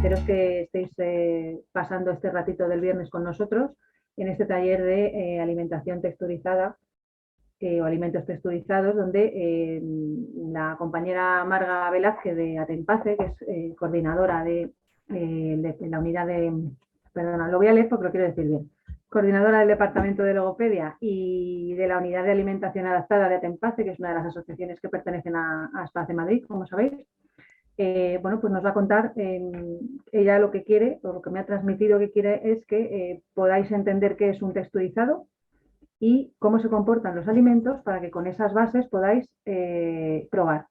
agradeceros que estéis pasando este ratito del viernes con nosotros en este taller de alimentación texturizada o alimentos texturizados, donde la compañera Marga Velázquez de Atempace, que es coordinadora de la unidad de, perdona, lo voy a leer porque lo quiero decir bien, coordinadora del Departamento de Logopedia y de la Unidad de Alimentación Adaptada de Atempace, que es una de las asociaciones que pertenecen a Aspace Madrid, como sabéis. Bueno, pues nos va a contar ella lo que quiere, o lo que me ha transmitido que quiere, es que podáis entender qué es un texturizado y cómo se comportan los alimentos para que con esas bases podáis probar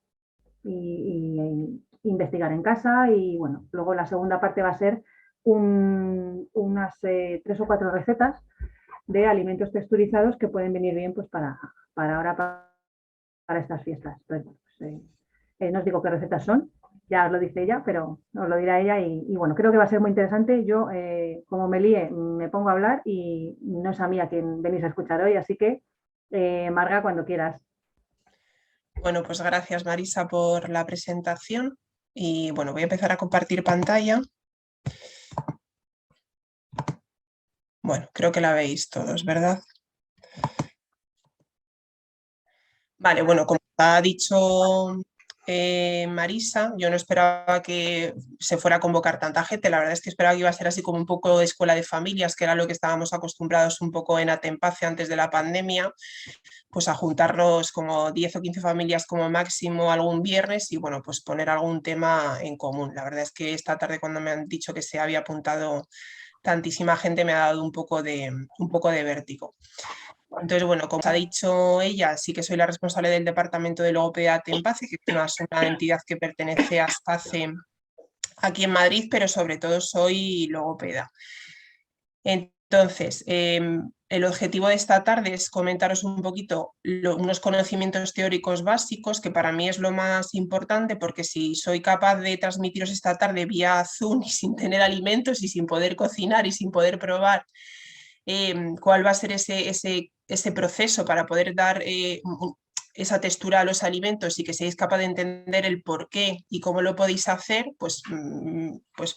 y investigar en casa. Y bueno, luego la segunda parte va a ser unas 3 o 4 recetas de alimentos texturizados que pueden venir bien pues para ahora, para estas fiestas. Entonces, pues, no os digo qué recetas son, ya os lo dice ella, pero os lo dirá ella y bueno, creo que va a ser muy interesante. Yo, como me líe, me pongo a hablar y no es a mí a quien venís a escuchar hoy, así que, Marga, cuando quieras. Bueno, pues gracias Marisa por la presentación y bueno, voy a empezar a compartir pantalla. Bueno, creo que la veis todos, ¿verdad? Vale, bueno, como ha dicho Marisa, yo no esperaba que se fuera a convocar tanta gente, la verdad es que esperaba que iba a ser así como un poco de escuela de familias, que era lo que estábamos acostumbrados un poco en Atempace antes de la pandemia, pues a juntarnos como 10 o 15 familias como máximo algún viernes y bueno, pues poner algún tema en común. La verdad es que esta tarde cuando me han dicho que se había apuntado tantísima gente me ha dado un poco de vértigo. Entonces, bueno, como ha dicho ella, sí que soy la responsable del departamento de logopedia Atempace, que es una entidad que pertenece a Aspace aquí en Madrid, pero sobre todo soy logopeda. Entonces, el objetivo de esta tarde es comentaros un poquito unos conocimientos teóricos básicos, que para mí es lo más importante, porque si soy capaz de transmitiros esta tarde vía Zoom y sin tener alimentos y sin poder cocinar y sin poder probar cuál va a ser ese proceso para poder dar esa textura a los alimentos y que seáis capaz de entender el por qué y cómo lo podéis hacer, pues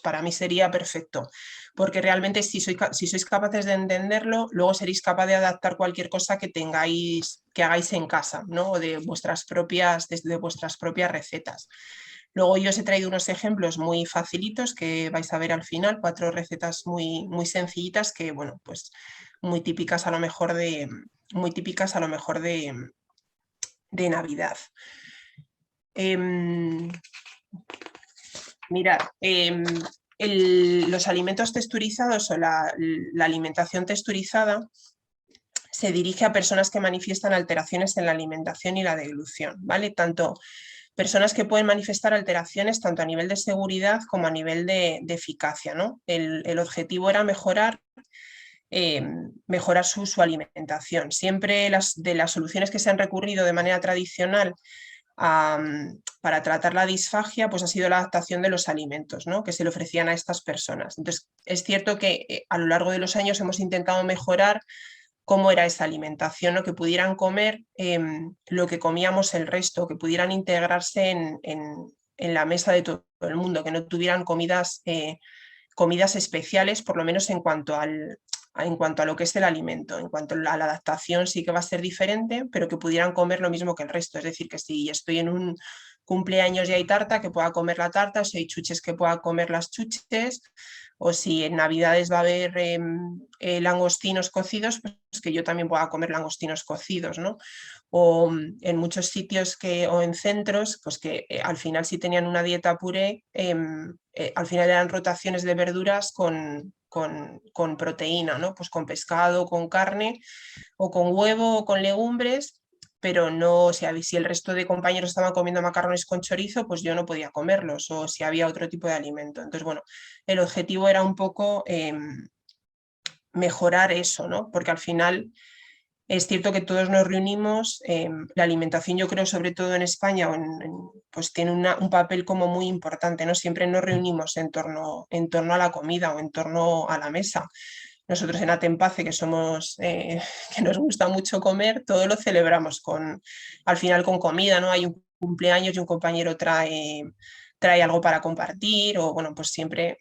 para mí sería perfecto. Porque realmente si sois capaces de entenderlo, luego seréis capaz de adaptar cualquier cosa que hagáis en casa, ¿no? O desde vuestras propias recetas. Luego yo os he traído unos ejemplos muy facilitos que vais a ver al final, 4 recetas muy, muy sencillitas que, bueno, pues muy típicas a lo mejor de Navidad. Mirad, los alimentos texturizados o la alimentación texturizada se dirige a personas que manifiestan alteraciones en la alimentación y la deglución, ¿vale? Tanto personas que pueden manifestar alteraciones tanto a nivel de seguridad como a nivel de eficacia, ¿no? El objetivo era mejorar su alimentación. Siempre de las soluciones que se han recurrido de manera tradicional para tratar la disfagia, pues ha sido la adaptación de los alimentos, ¿no? Que se le ofrecían a estas personas. Entonces, es cierto que a lo largo de los años hemos intentado mejorar cómo era esa alimentación, ¿no? Que pudieran comer lo que comíamos el resto, que pudieran integrarse en la mesa de todo el mundo, que no tuvieran comidas especiales, por lo menos en cuanto a lo que es el alimento. En cuanto a la adaptación sí que va a ser diferente, pero que pudieran comer lo mismo que el resto. Es decir, que si estoy en un cumpleaños y hay tarta, que pueda comer la tarta, si hay chuches, que pueda comer las chuches, o si en Navidades va a haber langostinos cocidos, pues que yo también pueda comer langostinos cocidos, ¿no? O en muchos sitios o en centros, pues que al final si tenían una dieta puré, al final eran rotaciones de verduras con proteína, ¿no? Pues con pescado, con carne, o con huevo, o con legumbres, pero no, o sea, si el resto de compañeros estaban comiendo macarrones con chorizo, pues yo no podía comerlos, o si había otro tipo de alimento. Entonces, bueno, el objetivo era un poco mejorar eso, ¿no? Porque al final es cierto que todos nos reunimos, la alimentación yo creo sobre todo en España pues tiene un papel como muy importante, ¿no? Siempre nos reunimos en torno a la comida o en torno a la mesa. Nosotros en Atempace, que que nos gusta mucho comer, todo lo celebramos al final con comida, ¿no? Hay un cumpleaños y un compañero trae algo para compartir o bueno, pues siempre,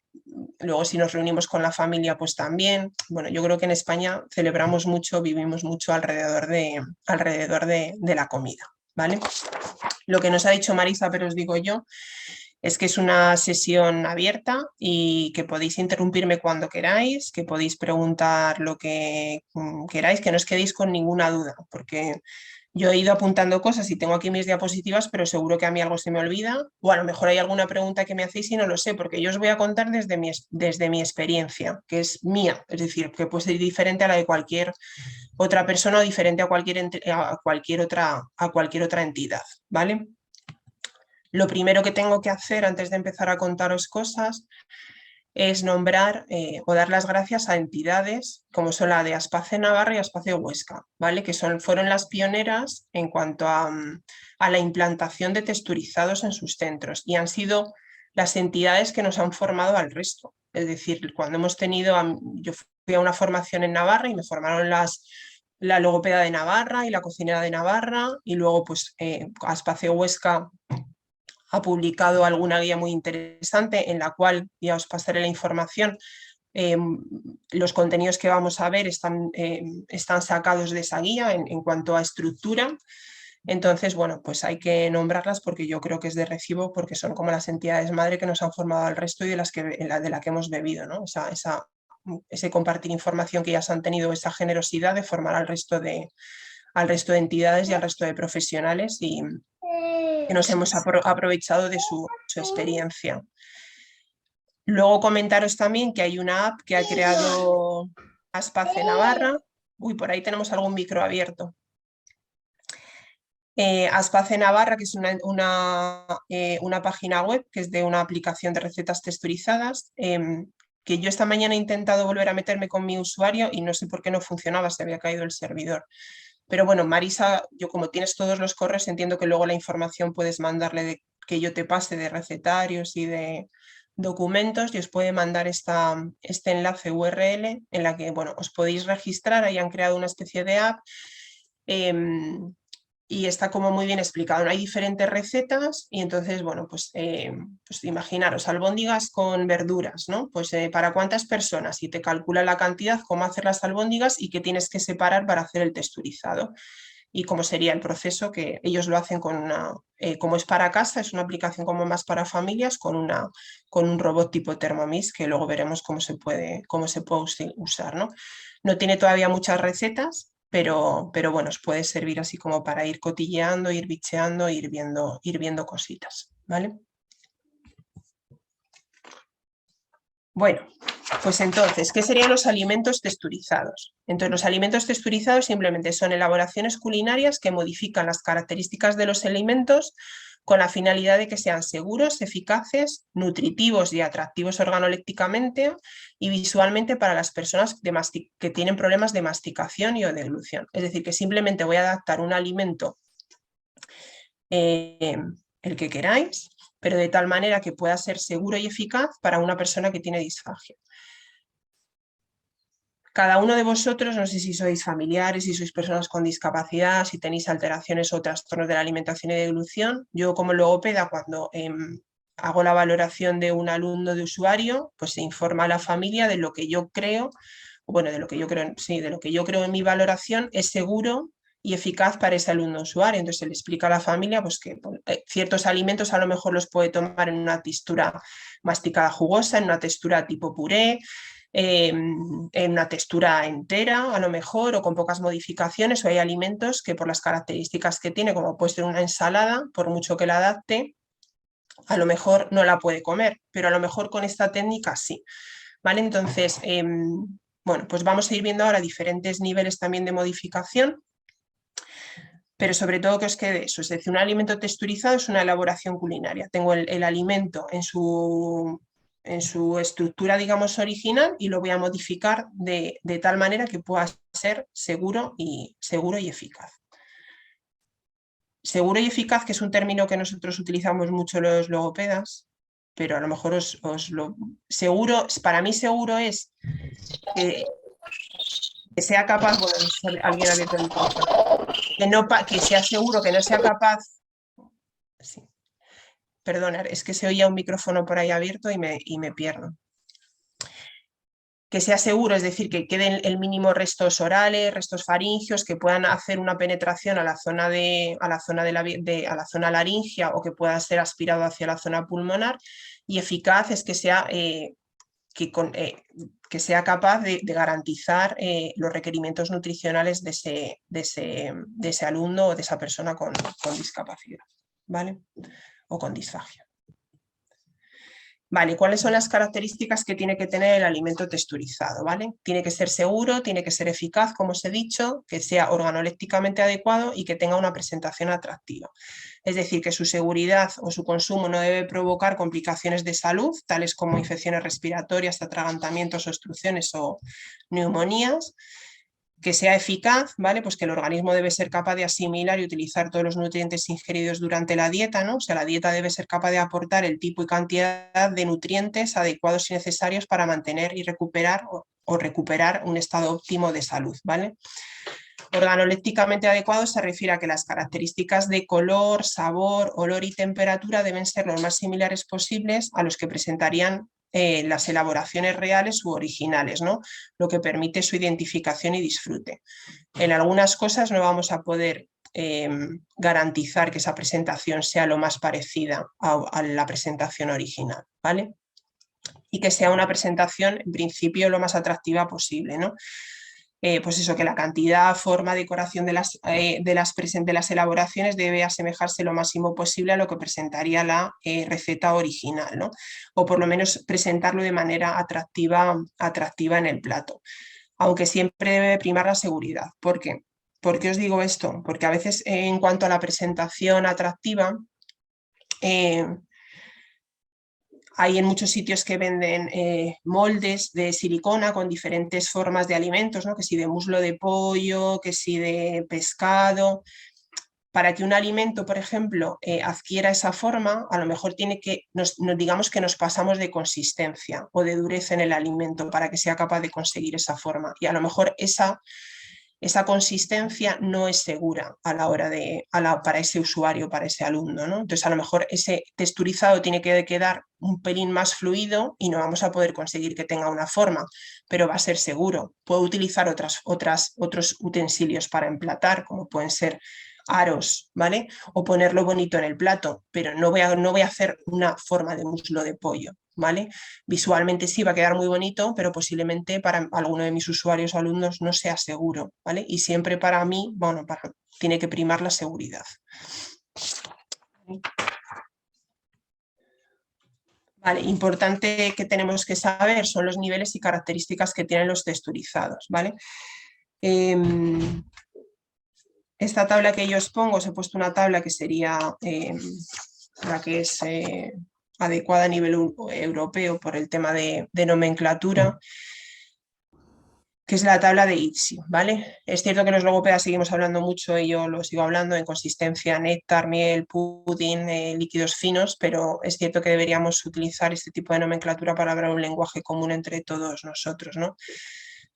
luego si nos reunimos con la familia pues también. Bueno, yo creo que en España celebramos mucho, vivimos mucho alrededor de la comida, ¿vale? Lo que nos ha dicho Marisa, pero os digo yo, es que es una sesión abierta y que podéis interrumpirme cuando queráis, que podéis preguntar lo que queráis, que no os quedéis con ninguna duda, porque yo he ido apuntando cosas y tengo aquí mis diapositivas, pero seguro que a mí algo se me olvida, o a lo mejor hay alguna pregunta que me hacéis y no lo sé, porque yo os voy a contar desde mi experiencia, que es mía, es decir, que puede ser diferente a la de cualquier otra persona o diferente a cualquier otra entidad, ¿vale? Lo primero que tengo que hacer antes de empezar a contaros cosas es nombrar o dar las gracias a entidades como son la de Aspace Navarra y Aspace Huesca, ¿vale? Que fueron las pioneras en cuanto a la implantación de texturizados en sus centros y han sido las entidades que nos han formado al resto. Es decir, cuando hemos tenido, yo fui a una formación en Navarra y me formaron la logopeda de Navarra y la cocinera de Navarra y luego pues Aspace Huesca ha publicado alguna guía muy interesante en la cual ya os pasaré la información. Los contenidos que vamos a ver están sacados de esa guía en cuanto a estructura. Entonces, bueno, pues hay que nombrarlas porque yo creo que es de recibo, porque son como las entidades madre que nos han formado al resto y de la que hemos bebido, ¿no? Ese compartir información que ya se han tenido, esa generosidad de formar al resto de entidades y al resto de profesionales y que nos hemos aprovechado de su experiencia. Luego comentaros también que hay una app que ha creado Aspace Navarra. Uy, por ahí tenemos algún micro abierto. Aspace Navarra, que es una página web que es de una aplicación de recetas texturizadas, que yo esta mañana he intentado volver a meterme con mi usuario y no sé por qué no funcionaba, se había caído el servidor. Pero bueno, Marisa, yo como tienes todos los correos, entiendo que luego la información puedes mandarle que yo te pase de recetarios y de documentos y os puede mandar este enlace URL en la que bueno, os podéis registrar, ahí han creado una especie de app y está como muy bien explicado. Hay diferentes recetas y entonces, bueno, pues imaginaros, albóndigas con verduras, ¿no? Pues ¿para cuántas personas? Y te calcula la cantidad, cómo hacer las albóndigas y qué tienes que separar para hacer el texturizado. Y cómo sería el proceso, que ellos lo hacen con como es para casa, es una aplicación como más para familias, con un robot tipo Thermomix, que luego veremos cómo se puede usar, ¿no? No tiene todavía muchas recetas, pero bueno, os puede servir así como para ir cotilleando, ir bicheando, ir viendo cositas, ¿vale? Bueno, pues entonces, ¿qué serían los alimentos texturizados? Entonces, los alimentos texturizados simplemente son elaboraciones culinarias que modifican las características de los alimentos con la finalidad de que sean seguros, eficaces, nutritivos y atractivos organolépticamente y visualmente para las personas que tienen problemas de masticación y o de deglución. Es decir, que simplemente voy a adaptar un alimento, el que queráis, pero de tal manera que pueda ser seguro y eficaz para una persona que tiene disfagia. Cada uno de vosotros, no sé si sois familiares, si sois personas con discapacidad, si tenéis alteraciones o trastornos de la alimentación y de deglución. Yo como logopeda, cuando hago la valoración de un alumno de usuario, pues se informa a la familia de lo que yo creo, bueno, de lo que yo creo en mi valoración es seguro y eficaz para ese alumno usuario. Entonces se le explica a la familia pues, que ciertos alimentos a lo mejor los puede tomar en una textura masticada jugosa, en una textura tipo puré, en una textura entera a lo mejor o con pocas modificaciones, o hay alimentos que por las características que tiene, como puede ser una ensalada, por mucho que la adapte, a lo mejor no la puede comer, pero a lo mejor con esta técnica sí, ¿vale? Entonces, bueno, pues vamos a ir viendo ahora diferentes niveles también de modificación, pero sobre todo que os quede eso, es decir, un alimento texturizado es una elaboración culinaria. Tengo el alimento en su estructura, digamos, original y lo voy a modificar de tal manera que pueda ser seguro y eficaz. Seguro y eficaz, que es un término que nosotros utilizamos mucho los logopedas, pero a lo mejor seguro, para mí seguro es que sea capaz, bueno, alguien ha abierto el micrófono, que sea seguro, que no sea capaz, sí, perdona, es que se oía un micrófono por ahí abierto y me pierdo. Que sea seguro, es decir, que queden el mínimo restos orales, restos faringios, que puedan hacer una penetración a la zona a la zona laringea o que pueda ser aspirado hacia la zona pulmonar, y eficaz es que sea, que sea capaz de garantizar los requerimientos nutricionales de ese alumno o de esa persona con discapacidad, ¿vale? O con disfagia. Vale, ¿cuáles son las características que tiene que tener el alimento texturizado? ¿Vale? Tiene que ser seguro, tiene que ser eficaz, como os he dicho, que sea organolépticamente adecuado y que tenga una presentación atractiva. Es decir, que su seguridad o su consumo no debe provocar complicaciones de salud, tales como infecciones respiratorias, atragantamientos, obstrucciones o neumonías. Que sea eficaz, ¿vale? Pues que el organismo debe ser capaz de asimilar y utilizar todos los nutrientes ingeridos durante la dieta, ¿no? O sea, la dieta debe ser capaz de aportar el tipo y cantidad de nutrientes adecuados y necesarios para mantener y recuperar o recuperar un estado óptimo de salud, ¿vale? Organolépticamente adecuado se refiere a que las características de color, sabor, olor y temperatura deben ser lo más similares posibles a los que presentarían las elaboraciones reales u originales, ¿no? Lo que permite su identificación y disfrute. En algunas cosas no vamos a poder garantizar que esa presentación sea lo más parecida a la presentación original, ¿vale? Y que sea una presentación, en principio, lo más atractiva posible, ¿no? Pues eso, que la cantidad, forma, decoración de las elaboraciones debe asemejarse lo máximo posible a lo que presentaría la receta original, ¿no? O por lo menos presentarlo de manera atractiva en el plato, aunque siempre debe primar la seguridad. ¿Por qué? ¿Por qué os digo esto? Porque a veces en cuanto a la presentación atractiva, hay en muchos sitios que venden moldes de silicona con diferentes formas de alimentos, ¿no? Que si de muslo de pollo, que si de pescado. Para que un alimento, por ejemplo, adquiera esa forma, a lo mejor digamos que nos pasamos de consistencia o de dureza en el alimento para que sea capaz de conseguir esa forma. Y a lo mejor esa consistencia no es segura a la hora para ese usuario, para ese alumno, ¿no? Entonces, a lo mejor ese texturizado tiene que quedar un pelín más fluido y no vamos a poder conseguir que tenga una forma, pero va a ser seguro. Puedo utilizar otros utensilios para emplatar, como pueden ser aros, ¿vale? O ponerlo bonito en el plato, pero no voy a hacer una forma de muslo de pollo, ¿vale? Visualmente sí va a quedar muy bonito, pero posiblemente para alguno de mis usuarios o alumnos no sea seguro, ¿vale? Y siempre para mí, bueno, tiene que primar la seguridad. Vale, importante que tenemos que saber son los niveles y características que tienen los texturizados, ¿vale? Esta tabla que yo os pongo, os he puesto una tabla que sería la que es adecuada a nivel europeo por el tema de nomenclatura, que es la tabla de ITSI, ¿vale? Es cierto que los logopedas seguimos hablando mucho y yo lo sigo hablando en consistencia, néctar, miel, pudding, líquidos finos, pero es cierto que deberíamos utilizar este tipo de nomenclatura para hablar un lenguaje común entre todos nosotros, ¿no?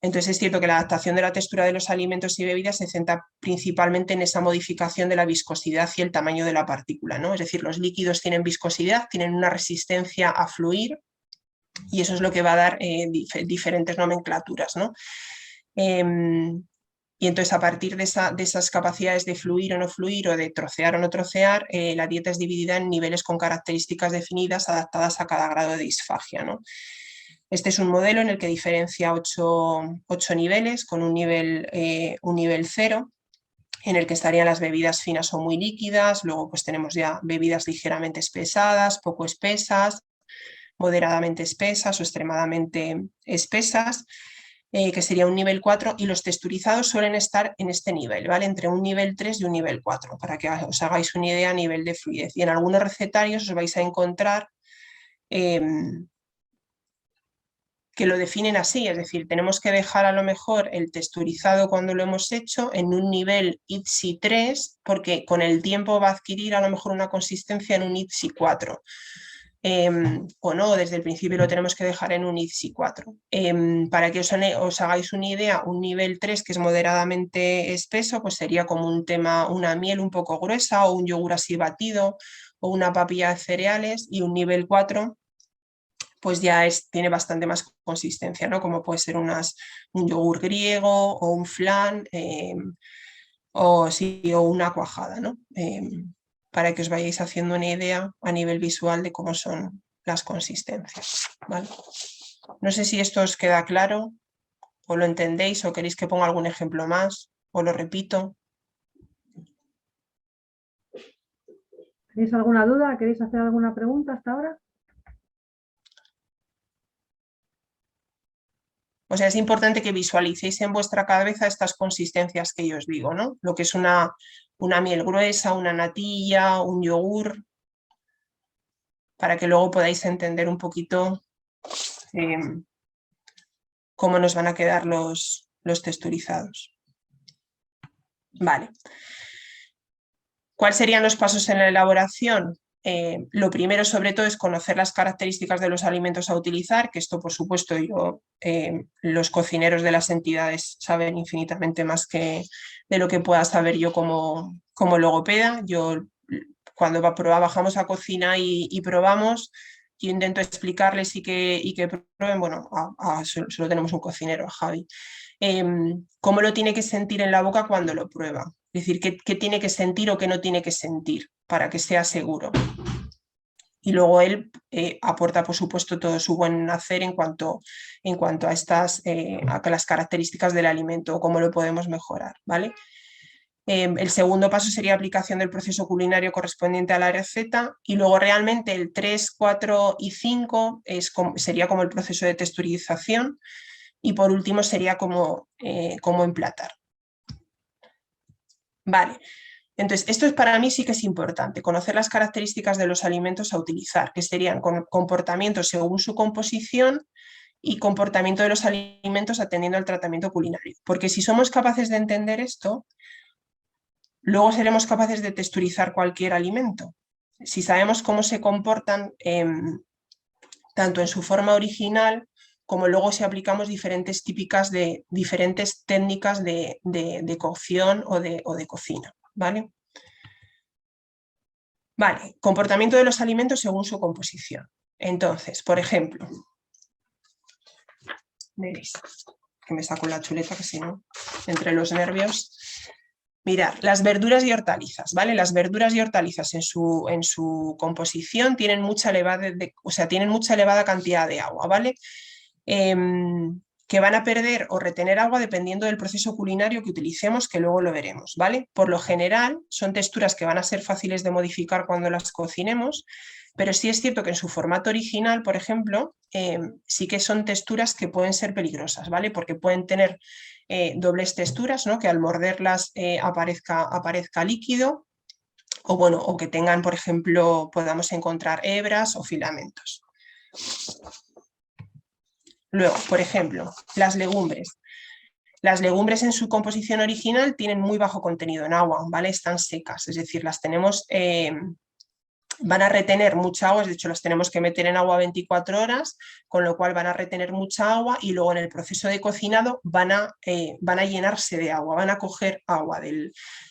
Entonces es cierto que la adaptación de la textura de los alimentos y bebidas se centra principalmente en esa modificación de la viscosidad y el tamaño de la partícula, ¿no? Es decir, los líquidos tienen viscosidad, tienen una resistencia a fluir y eso es lo que va a dar diferentes nomenclaturas, ¿no? Y entonces a partir de esas capacidades de fluir o no fluir o de trocear o no trocear, la dieta es dividida en niveles con características definidas adaptadas a cada grado de disfagia, ¿no? Este es un modelo en el que diferencia 8 niveles, con un nivel 0, en el que estarían las bebidas finas o muy líquidas, luego pues tenemos ya bebidas ligeramente espesadas, poco espesas, moderadamente espesas o extremadamente espesas, que sería un nivel 4, y los texturizados suelen estar en este nivel, ¿vale? Entre un nivel 3 y un nivel 4, para que os hagáis una idea a nivel de fluidez. Y en algunos recetarios os vais a encontrar que lo definen así, es decir, tenemos que dejar a lo mejor el texturizado cuando lo hemos hecho en un nivel ITSI 3, porque con el tiempo va a adquirir a lo mejor una consistencia en un ITSI 4. o no, desde el principio lo tenemos que dejar en un ICSI 4. Para que os hagáis una idea, un nivel 3 que es moderadamente espeso, pues sería como una miel un poco gruesa o un yogur así batido o una papilla de cereales, y un nivel 4 pues ya tiene bastante más consistencia, ¿no? Como puede ser un yogur griego o un flan o una cuajada, ¿no? Para que os vayáis haciendo una idea a nivel visual de cómo son las consistencias, ¿vale? No sé si esto os queda claro o lo entendéis o queréis que ponga algún ejemplo más o lo repito. ¿Tenéis alguna duda? ¿Queréis hacer alguna pregunta hasta ahora? O sea, es importante que visualicéis en vuestra cabeza estas consistencias que yo os digo, ¿no? Lo que es una miel gruesa, una natilla, un yogur, para que luego podáis entender un poquito cómo nos van a quedar los texturizados. Vale. ¿Cuáles serían los pasos en la elaboración? Lo primero, sobre todo, es conocer las características de los alimentos a utilizar, que esto, por supuesto, los cocineros de las entidades saben infinitamente más de lo que pueda saber yo como logopeda. Yo, cuando bajamos a cocina y probamos, yo intento explicarles y que prueben. Bueno, solo tenemos un cocinero, a Javi. Cómo lo tiene que sentir en la boca cuando lo prueba. Es decir, qué tiene que sentir o qué no tiene que sentir para que sea seguro. Y luego él aporta, por supuesto, todo su buen hacer en cuanto a las características del alimento o cómo lo podemos mejorar, ¿vale? El segundo paso sería aplicación del proceso culinario correspondiente a la receta, y luego realmente el 3, 4 y 5 sería como el proceso de texturización, y por último sería como emplatar. Vale, entonces esto para mí sí que es importante, conocer las características de los alimentos a utilizar, que serían comportamientos según su composición y comportamiento de los alimentos atendiendo al tratamiento culinario. Porque si somos capaces de entender esto, luego seremos capaces de texturizar cualquier alimento. Si sabemos cómo se comportan tanto en su forma original como luego si aplicamos diferentes técnicas de cocción o de cocina, ¿vale? Vale, comportamiento de los alimentos según su composición. Entonces, por ejemplo, veréis que me saco la chuleta, que si no, entre los nervios. Mirad, las verduras y hortalizas, ¿vale? Las verduras y hortalizas en su composición tienen mucha elevada cantidad de agua, ¿vale? Que van a perder o retener agua dependiendo del proceso culinario que utilicemos, que luego lo veremos, ¿vale? Por lo general, son texturas que van a ser fáciles de modificar cuando las cocinemos, pero sí es cierto que en su formato original, por ejemplo, sí que son texturas que pueden ser peligrosas, ¿vale? Porque pueden tener dobles texturas, ¿no? Que al morderlas aparezca líquido, o que tengan, por ejemplo, podamos encontrar hebras o filamentos. Luego, por ejemplo, las legumbres. Las legumbres en su composición original tienen muy bajo contenido en agua, ¿vale? Están secas, es decir, van a retener mucha agua, de hecho las tenemos que meter en agua 24 horas, con lo cual van a retener mucha agua, y luego en el proceso de cocinado van a llenarse de agua, van a coger agua,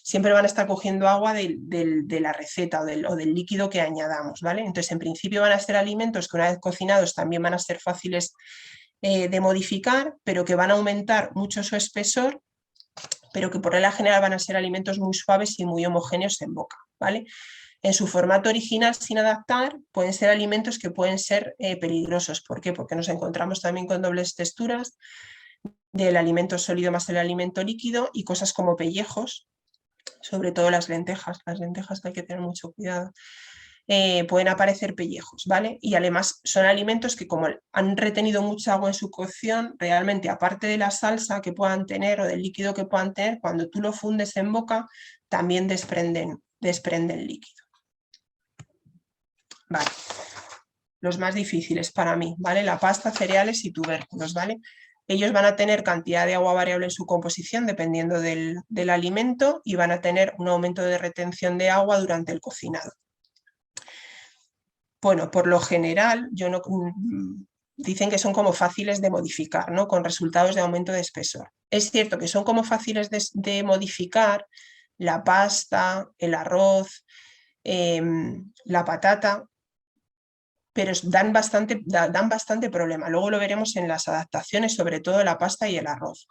siempre van a estar cogiendo agua de la receta o del líquido que añadamos, ¿vale? Entonces, en principio van a ser alimentos que una vez cocinados también van a ser fáciles de modificar, pero que van a aumentar mucho su espesor, pero que por regla general van a ser alimentos muy suaves y muy homogéneos en boca, ¿vale? En su formato original, sin adaptar, pueden ser alimentos que pueden ser peligrosos. ¿Por qué? Porque nos encontramos también con dobles texturas del alimento sólido más el alimento líquido, y cosas como pellejos, sobre todo las lentejas. Las lentejas hay que tener mucho cuidado. Pueden aparecer pellejos, ¿vale? Y además son alimentos que, como han retenido mucha agua en su cocción, realmente, aparte de la salsa que puedan tener o del líquido que puedan tener, cuando tú lo fundes en boca, también desprenden líquido. Vale. Los más difíciles para mí, ¿vale? La pasta, cereales y tubérculos, ¿vale? Ellos van a tener cantidad de agua variable en su composición dependiendo del alimento, y van a tener un aumento de retención de agua durante el cocinado. Bueno, por lo general, dicen que son como fáciles de modificar, ¿no? Con resultados de aumento de espesor. Es cierto que son como fáciles de modificar la pasta, el arroz, la patata, pero dan bastante problema. Luego lo veremos en las adaptaciones, sobre todo la pasta y el arroz.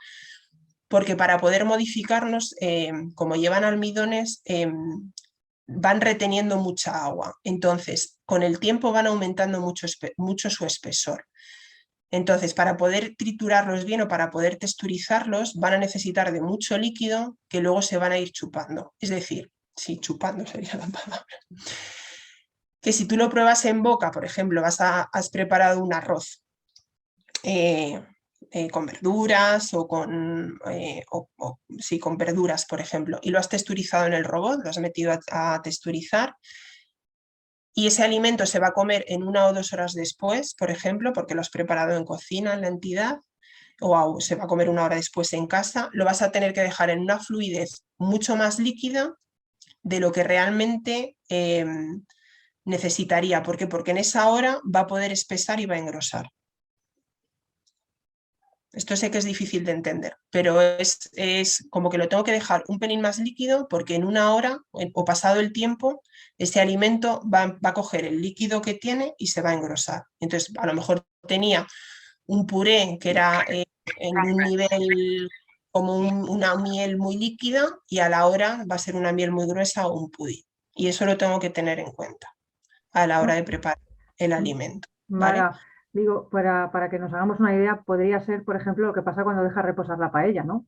Porque para poder modificarnos, como llevan almidones, van reteniendo mucha agua. Entonces, con el tiempo van aumentando mucho su espesor. Entonces, para poder triturarlos bien o para poder texturizarlos, van a necesitar de mucho líquido que luego se van a ir chupando. Es decir, sí, chupando sería la palabra. Que si tú lo pruebas en boca, por ejemplo, has preparado un arroz con verduras o con verduras, por ejemplo, y lo has texturizado en el robot, lo has metido a texturizar, y ese alimento se va a comer en 1 o 2 horas después, por ejemplo, porque lo has preparado en cocina, en la entidad, o se va a comer 1 hora después en casa, lo vas a tener que dejar en una fluidez mucho más líquida de lo que realmente necesitaría. ¿Por qué? Porque en esa hora va a poder espesar y va a engrosar. Esto sé que es difícil de entender, pero es como que lo tengo que dejar un pelín más líquido porque en 1 hora o pasado el tiempo, ese alimento va a coger el líquido que tiene y se va a engrosar. Entonces, a lo mejor tenía un puré que era en un nivel como una miel muy líquida y a la hora va a ser una miel muy gruesa o un pudín. Y eso lo tengo que tener en cuenta a la hora de preparar el alimento, ¿vale? Vale, digo, para que nos hagamos una idea, podría ser, por ejemplo, lo que pasa cuando deja reposar la paella, ¿no?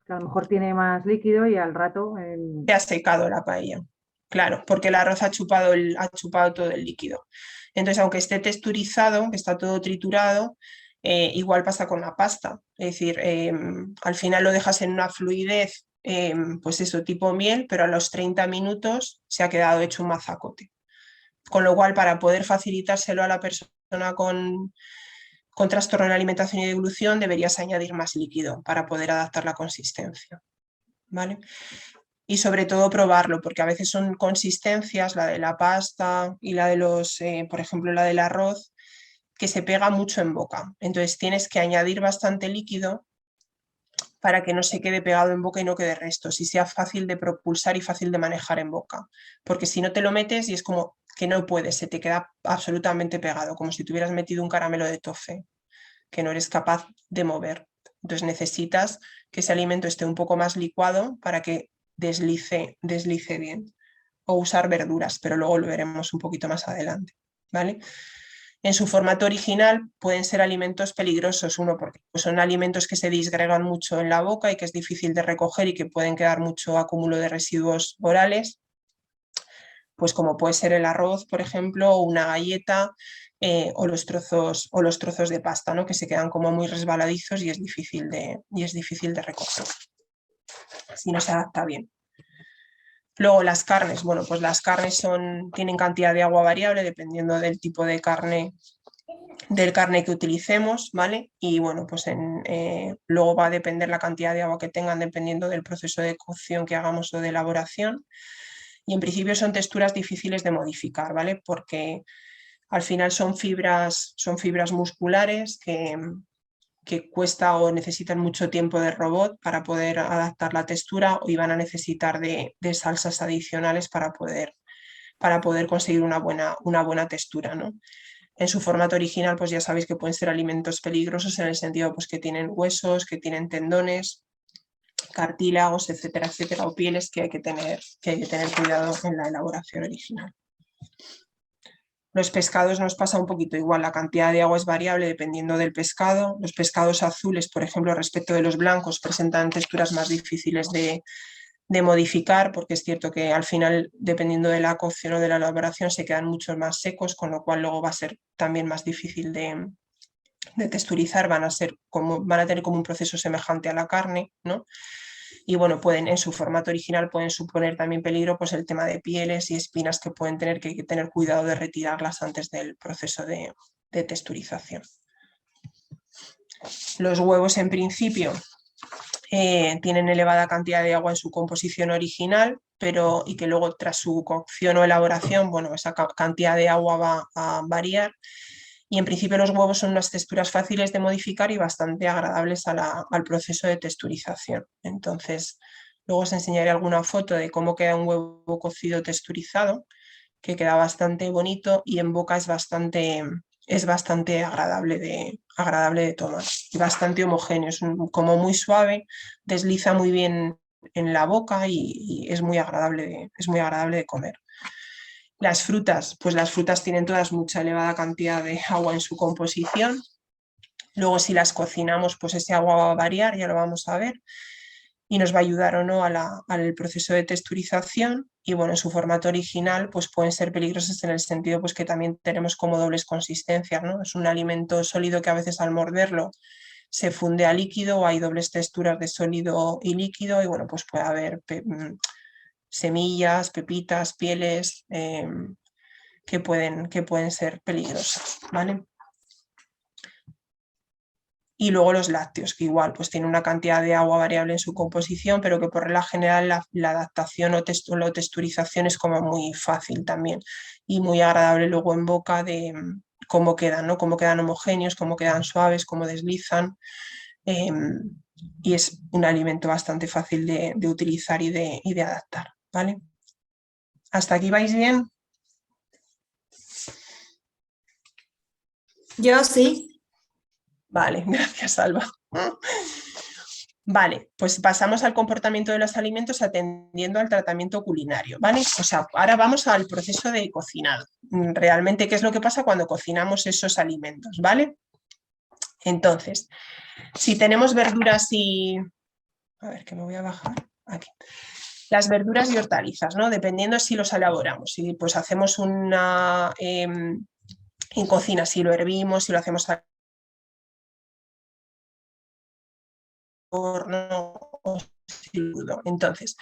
Que a lo mejor tiene más líquido y al rato... Se ha secado la paella, claro, porque el arroz ha chupado todo el líquido. Entonces, aunque esté texturizado, que está todo triturado, igual pasa con la pasta. Es decir, al final lo dejas en una fluidez, pues eso, tipo miel, pero a los 30 minutos se ha quedado hecho un mazacote. Con lo cual, para poder facilitárselo a la persona con trastorno de la alimentación y de evolución, deberías añadir más líquido para poder adaptar la consistencia, ¿vale? Y sobre todo probarlo, porque a veces son consistencias, la de la pasta y la de por ejemplo, la del arroz, que se pega mucho en boca. Entonces tienes que añadir bastante líquido para que no se quede pegado en boca y no quede restos y sea fácil de propulsar y fácil de manejar en boca. Porque si no te lo metes y es como que no puedes, se te queda absolutamente pegado, como si tuvieras metido un caramelo de toffee, que no eres capaz de mover. Entonces necesitas que ese alimento esté un poco más licuado para que deslice bien. O usar verduras, pero luego lo veremos un poquito más adelante, ¿vale? En su formato original pueden ser alimentos peligrosos, uno porque son alimentos que se disgregan mucho en la boca y que es difícil de recoger y que pueden quedar mucho acúmulo de residuos orales, pues como puede ser el arroz, por ejemplo, o una galleta o los trozos de pasta, ¿no? Que se quedan como muy resbaladizos y es difícil de recoger si no se adapta bien. Luego las carnes, bueno, pues las carnes tienen cantidad de agua variable dependiendo del tipo de carne, que utilicemos, ¿vale? Y bueno, pues luego va a depender la cantidad de agua que tengan dependiendo del proceso de cocción que hagamos o de elaboración. Y en principio son texturas difíciles de modificar, ¿vale? Porque al final son fibras musculares que cuesta o necesitan mucho tiempo de robot para poder adaptar la textura y van a necesitar de salsas adicionales para poder conseguir una buena textura, ¿no? En su formato original, pues ya sabéis que pueden ser alimentos peligrosos en el sentido pues, que tienen huesos, que tienen tendones, cartílagos, etcétera, etcétera, o pieles que hay que tener cuidado en la elaboración original. Los pescados nos pasa un poquito igual, la cantidad de agua es variable dependiendo del pescado. Los pescados azules, por ejemplo, respecto de los blancos, presentan texturas más difíciles de modificar, porque es cierto que al final, dependiendo de la cocción o de la elaboración, se quedan mucho más secos, con lo cual luego va a ser también más difícil de texturizar, van a tener como un proceso semejante a la carne, ¿no? Y bueno, en su formato original pueden suponer también peligro pues el tema de pieles y espinas que pueden tener, que hay que tener cuidado de retirarlas antes del proceso de texturización. Los huevos en principio tienen elevada cantidad de agua en su composición original, y que luego tras su cocción o elaboración, bueno, esa cantidad de agua va a variar. Y en principio los huevos son unas texturas fáciles de modificar y bastante agradables al proceso de texturización. Entonces, luego os enseñaré alguna foto de cómo queda un huevo cocido texturizado, que queda bastante bonito y en boca es bastante agradable de tomar y bastante homogéneo, es como muy suave, desliza muy bien en la boca y es muy agradable de comer. Las frutas, pues las frutas tienen todas mucha elevada cantidad de agua en su composición. Luego si las cocinamos, pues ese agua va a variar, ya lo vamos a ver, y nos va a ayudar o no al proceso de texturización. Y bueno, en su formato original pues pueden ser peligrosas en el sentido pues que también tenemos como dobles consistencias, ¿no? Es un alimento sólido que a veces al morderlo se funde a líquido o hay dobles texturas de sólido y líquido y bueno, pues puede haber semillas, pepitas, pieles que pueden ser peligrosas, ¿vale? Y luego los lácteos, que igual pues tienen una cantidad de agua variable en su composición, pero que por regla general la adaptación o la texturización es como muy fácil también y muy agradable luego en boca de cómo quedan, ¿no? Cómo quedan homogéneos, cómo quedan suaves, cómo deslizan. Y es un alimento bastante fácil de utilizar y de adaptar, ¿vale? ¿Hasta aquí vais bien? Yo sí. Vale, gracias, Alba. Vale, pues pasamos al comportamiento de los alimentos atendiendo al tratamiento culinario, ¿vale? O sea, ahora vamos al proceso de cocinado. Realmente, ¿qué es lo que pasa cuando cocinamos esos alimentos, ¿vale? Entonces, si tenemos verduras y... A ver, que me voy a bajar aquí. Las verduras y hortalizas, ¿no? Dependiendo si los elaboramos. Si pues hacemos una... en cocina, si lo hervimos, si lo hacemos al horno o crudo. Entonces,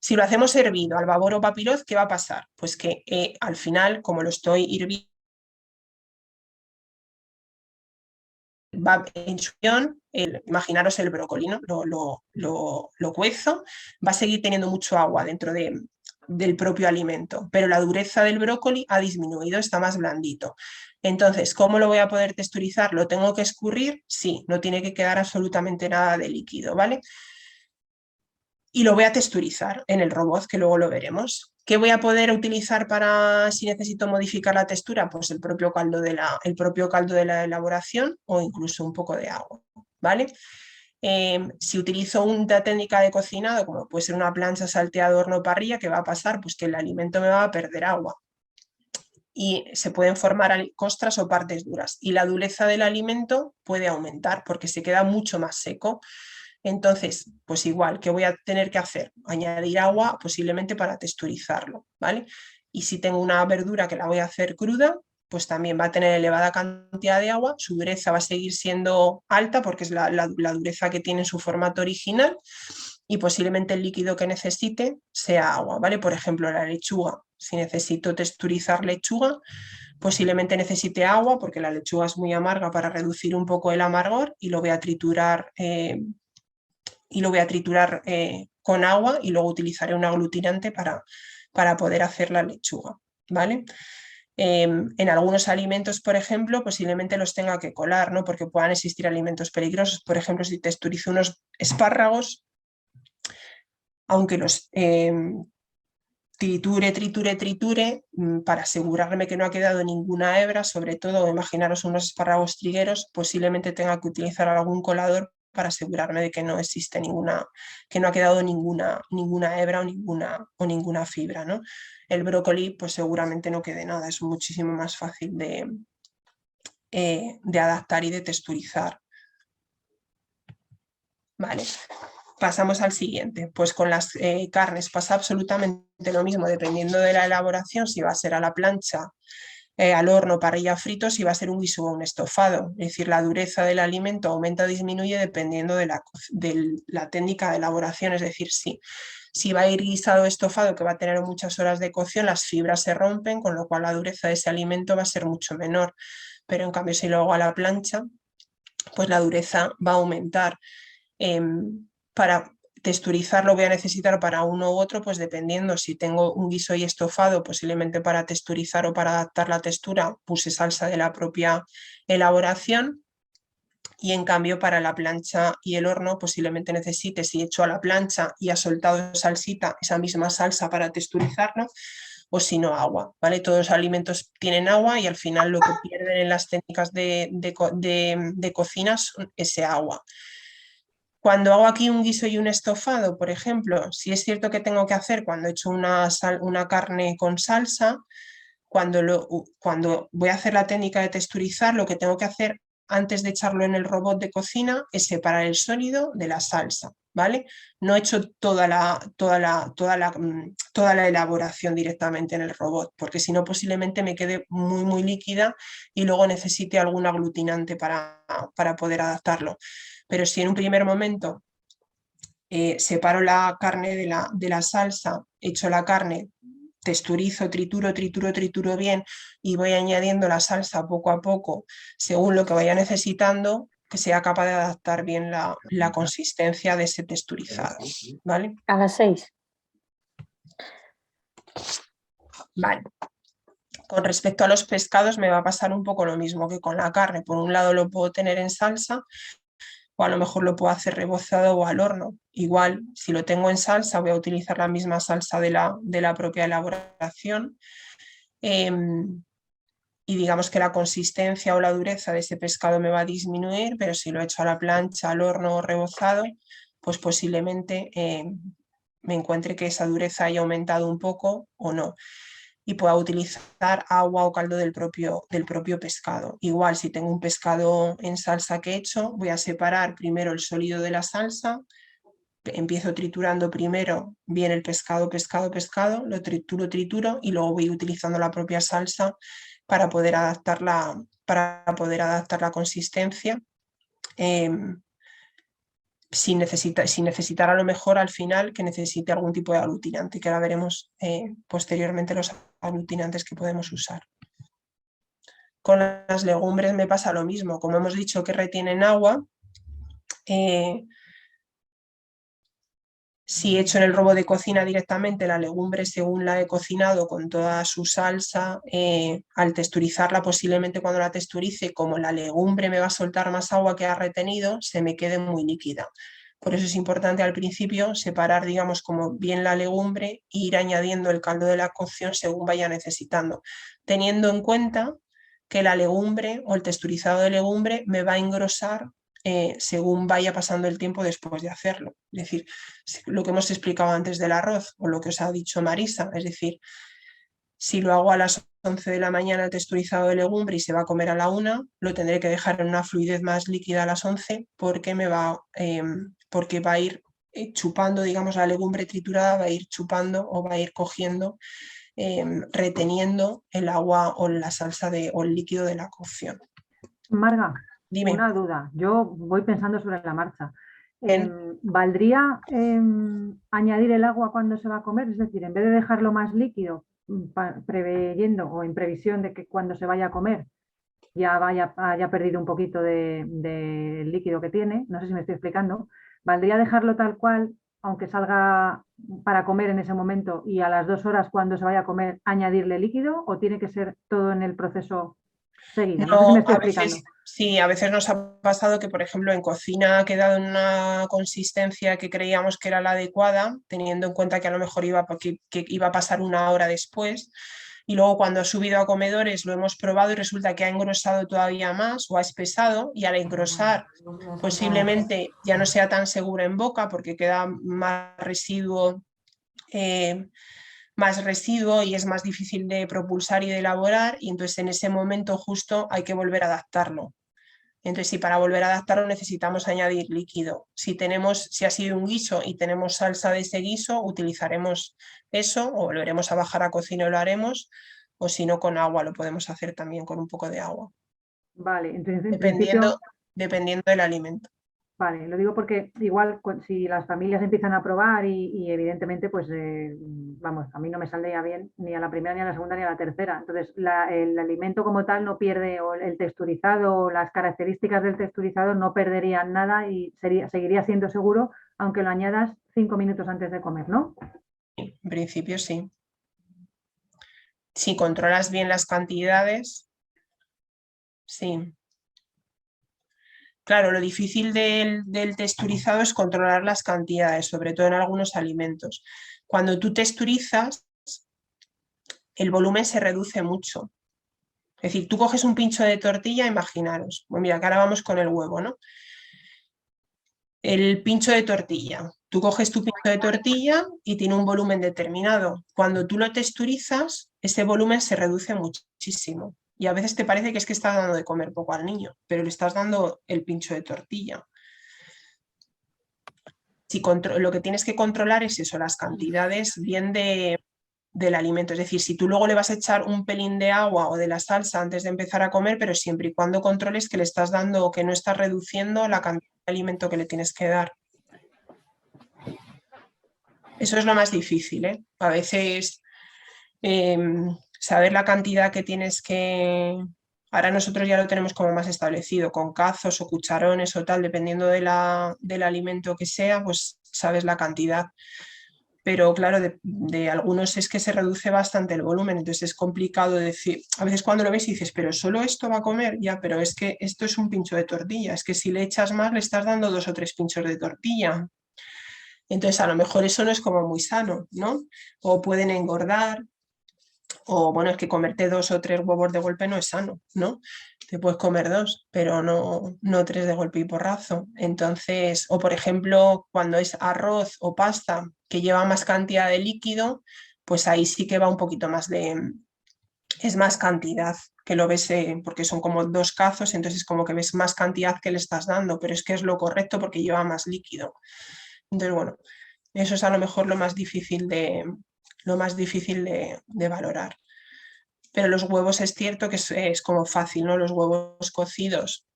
si lo hacemos hervido al vapor o papiroz, ¿qué va a pasar? Pues que al final, como lo estoy hirviendo, va en su imaginaros el brócoli, ¿no? Lo cuezo, va a seguir teniendo mucho agua dentro del propio alimento, pero la dureza del brócoli ha disminuido, está más blandito. Entonces, ¿cómo lo voy a poder texturizar? ¿Lo tengo que escurrir? Sí, no tiene que quedar absolutamente nada de líquido, ¿vale? Y lo voy a texturizar en el robot, que luego lo veremos. ¿Qué voy a poder utilizar para si necesito modificar la textura? Pues el propio caldo de la elaboración o incluso un poco de agua, ¿vale? Si utilizo una técnica de cocinado, como puede ser una plancha, salteado, horno, parrilla, ¿qué va a pasar? Pues que el alimento me va a perder agua y se pueden formar costras o partes duras y la dureza del alimento puede aumentar porque se queda mucho más seco. Entonces, pues igual, ¿qué voy a tener que hacer? Añadir agua posiblemente para texturizarlo, ¿vale? Y si tengo una verdura que la voy a hacer cruda, pues también va a tener elevada cantidad de agua, su dureza va a seguir siendo alta porque es la dureza que tiene en su formato original y posiblemente el líquido que necesite sea agua, ¿vale? Por ejemplo, la lechuga, si necesito texturizar lechuga, posiblemente necesite agua porque la lechuga es muy amarga para reducir un poco el amargor y lo voy a triturar con agua y luego utilizaré un aglutinante para poder hacer la lechuga, ¿vale? En algunos alimentos, por ejemplo, posiblemente los tenga que colar, ¿no? Porque puedan existir alimentos peligrosos. Por ejemplo, si texturizo unos espárragos, aunque los triture, para asegurarme que no ha quedado ninguna hebra, sobre todo, imaginaros unos espárragos trigueros, posiblemente tenga que utilizar algún colador para asegurarme de que no existe que no ha quedado ninguna hebra o ninguna fibra, ¿no? El brócoli, pues seguramente no quede nada, es muchísimo más fácil de adaptar y de texturizar. Vale. Pasamos al siguiente, pues con las carnes pasa absolutamente lo mismo, dependiendo de la elaboración, si va a ser a la plancha, al horno, parrilla, frito, si va a ser un guiso o un estofado. Es decir, la dureza del alimento aumenta o disminuye dependiendo de la técnica de elaboración, es decir, si va a ir guisado o estofado, que va a tener muchas horas de cocción, las fibras se rompen, con lo cual la dureza de ese alimento va a ser mucho menor. Pero en cambio, si lo hago a la plancha, pues la dureza va a aumentar. Para texturizarlo voy a necesitar para uno u otro, pues dependiendo, si tengo un guiso y estofado, posiblemente para texturizar o para adaptar la textura puse salsa de la propia elaboración. Y en cambio para la plancha y el horno posiblemente necesite, si he hecho a la plancha y ha soltado salsita, esa misma salsa para texturizarlo, o si no agua, ¿vale? Todos los alimentos tienen agua y al final lo que pierden en las técnicas de cocina es ese agua. Cuando hago aquí un guiso y un estofado, por ejemplo, si es cierto que tengo que hacer cuando he hecho una carne con salsa, cuando voy a hacer la técnica de texturizar, lo que tengo que hacer antes de echarlo en el robot de cocina es separar el sólido de la salsa, ¿vale? No he hecho toda la elaboración directamente en el robot, porque si no posiblemente me quede muy, muy líquida y luego necesite algún aglutinante para poder adaptarlo. Pero si en un primer momento separo la carne de la salsa, echo la carne, texturizo, trituro bien y voy añadiendo la salsa poco a poco según lo que vaya necesitando, que sea capaz de adaptar bien la consistencia de ese texturizado, ¿vale? A las 6. Vale. Con respecto a los pescados me va a pasar un poco lo mismo que con la carne. Por un lado lo puedo tener en salsa, o a lo mejor lo puedo hacer rebozado o al horno. Igual, si lo tengo en salsa, voy a utilizar la misma salsa de la propia elaboración. Y digamos que la consistencia o la dureza de ese pescado me va a disminuir, pero si lo he hecho a la plancha, al horno o rebozado, pues posiblemente me encuentre que esa dureza haya aumentado un poco o no. Y pueda utilizar agua o caldo del propio pescado. Igual, si tengo un pescado en salsa que he hecho, voy a separar primero el sólido de la salsa, empiezo triturando primero bien el pescado, lo trituro y luego voy utilizando la propia salsa para poder adaptar la consistencia. Sin necesitar a lo mejor al final que necesite algún tipo de aglutinante, que ahora veremos posteriormente los aglutinantes que podemos usar. Con las legumbres me pasa lo mismo, como hemos dicho que retienen agua, si he hecho en el robot de cocina directamente la legumbre según la he cocinado con toda su salsa, al texturizarla posiblemente cuando la texturice, como la legumbre me va a soltar más agua que ha retenido, se me quede muy líquida. Por eso es importante al principio separar, digamos, como bien la legumbre e ir añadiendo el caldo de la cocción según vaya necesitando, teniendo en cuenta que la legumbre o el texturizado de legumbre me va a engrosar según vaya pasando el tiempo después de hacerlo. Es decir, lo que hemos explicado antes del arroz o lo que os ha dicho Marisa, es decir, si lo hago a las 11 de la mañana el texturizado de legumbre y se va a comer a la 1, lo tendré que dejar en una fluidez más líquida a las 11 porque porque va a ir chupando, digamos, la legumbre triturada va a ir chupando o va a ir cogiendo, reteniendo el agua o la salsa o el líquido de la cocción. Marga, Dime. una duda. Yo voy pensando sobre la marcha. Bien. ¿Valdría añadir el agua cuando se va a comer? Es decir, en vez de dejarlo más líquido, preveyendo o en previsión de que cuando se vaya a comer ya haya perdido un poquito del líquido que tiene, no sé si me estoy explicando, ¿valdría dejarlo tal cual, aunque salga para comer en ese momento y a las 2 horas cuando se vaya a comer añadirle líquido o tiene que ser todo en el proceso seguido? No sé si me estoy explicando. Sí, a veces nos ha pasado que, por ejemplo, en cocina ha quedado en una consistencia que creíamos que era la adecuada, teniendo en cuenta que a lo mejor que iba a pasar una hora después, y luego cuando ha subido a comedores lo hemos probado y resulta que ha engrosado todavía más o ha espesado, y al engrosar posiblemente ya no sea tan segura en boca porque queda más residuo. Y es más difícil de propulsar y de elaborar, y entonces en ese momento justo hay que volver a adaptarlo. Entonces, si para volver a adaptarlo necesitamos añadir líquido. Si ha sido un guiso y tenemos salsa de ese guiso, utilizaremos eso o volveremos a bajar a cocina y lo haremos, o si no, con agua lo podemos hacer también con un poco de agua. Vale, entonces en principio... Dependiendo del alimento. Vale, lo digo porque igual si las familias empiezan a probar y evidentemente, pues vamos, a mí no me saldría bien ni a la primera, ni a la segunda, ni a la tercera. Entonces, el alimento como tal no pierde, o el texturizado, o las características del texturizado no perderían nada y seguiría siendo seguro aunque lo añadas 5 minutos antes de comer, ¿no? En principio sí. Si controlas bien las cantidades, sí. Claro, lo difícil del texturizado es controlar las cantidades, sobre todo en algunos alimentos. Cuando tú texturizas, el volumen se reduce mucho. Es decir, tú coges un pincho de tortilla, imaginaros. Pues mira, que ahora vamos con el huevo, ¿no? El pincho de tortilla. Tú coges tu pincho de tortilla y tiene un volumen determinado. Cuando tú lo texturizas, ese volumen se reduce muchísimo. Y a veces te parece que es que estás dando de comer poco al niño, pero le estás dando el pincho de tortilla. Si lo que tienes que controlar es eso, las cantidades bien del alimento. Es decir, si tú luego le vas a echar un pelín de agua o de la salsa antes de empezar a comer, pero siempre y cuando controles que le estás dando o que no estás reduciendo la cantidad de alimento que le tienes que dar. Eso es lo más difícil, ¿eh? A veces saber la cantidad que tienes que... Ahora nosotros ya lo tenemos como más establecido, con cazos o cucharones o tal, dependiendo del alimento que sea, pues sabes la cantidad. Pero claro, de algunos es que se reduce bastante el volumen, entonces es complicado decir, a veces cuando lo ves y dices, pero solo esto va a comer, ya, pero es que esto es un pincho de tortilla, es que si le echas más le estás dando 2 o 3 pinchos de tortilla. Entonces a lo mejor eso no es como muy sano, ¿no? O pueden engordar, o bueno, es que comerte 2 o 3 huevos de golpe no es sano, ¿no? Te puedes comer 2, pero no 3 de golpe y porrazo. Entonces, o por ejemplo, cuando es arroz o pasta que lleva más cantidad de líquido, pues ahí sí que va un poquito más es más cantidad que lo ves, porque son como 2 cazos, entonces como que ves más cantidad que le estás dando, pero es que es lo correcto porque lleva más líquido. Entonces, bueno, eso es a lo mejor lo más difícil de valorar. Pero los huevos es cierto que es como fácil, ¿no? Los huevos cocidos,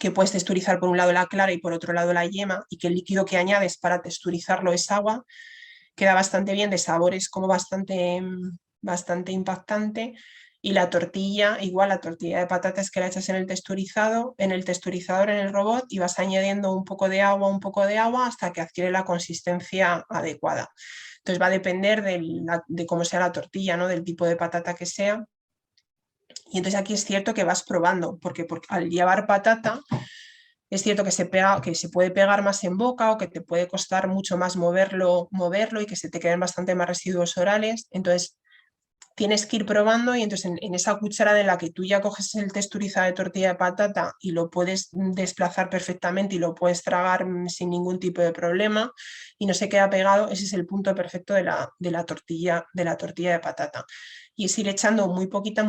que puedes texturizar por un lado la clara y por otro lado la yema, y que el líquido que añades para texturizarlo es agua, queda bastante bien, de sabor es como bastante impactante. Y la tortilla, igual la tortilla de patatas que la echas en el texturizador, en el robot, y vas añadiendo un poco de agua, hasta que adquiere la consistencia adecuada. Entonces va a depender de cómo sea la tortilla, ¿no? Del tipo de patata que sea. Y entonces aquí es cierto que vas probando, porque al llevar patata es cierto que que se puede pegar más en boca o que te puede costar mucho más moverlo y que se te queden bastante más residuos orales. Entonces tienes que ir probando, y entonces en esa cucharada en la que tú ya coges el texturizado de tortilla de patata y lo puedes desplazar perfectamente y lo puedes tragar sin ningún tipo de problema y no se queda pegado, ese es el punto perfecto de la tortilla de patata. Y es ir echando muy poquita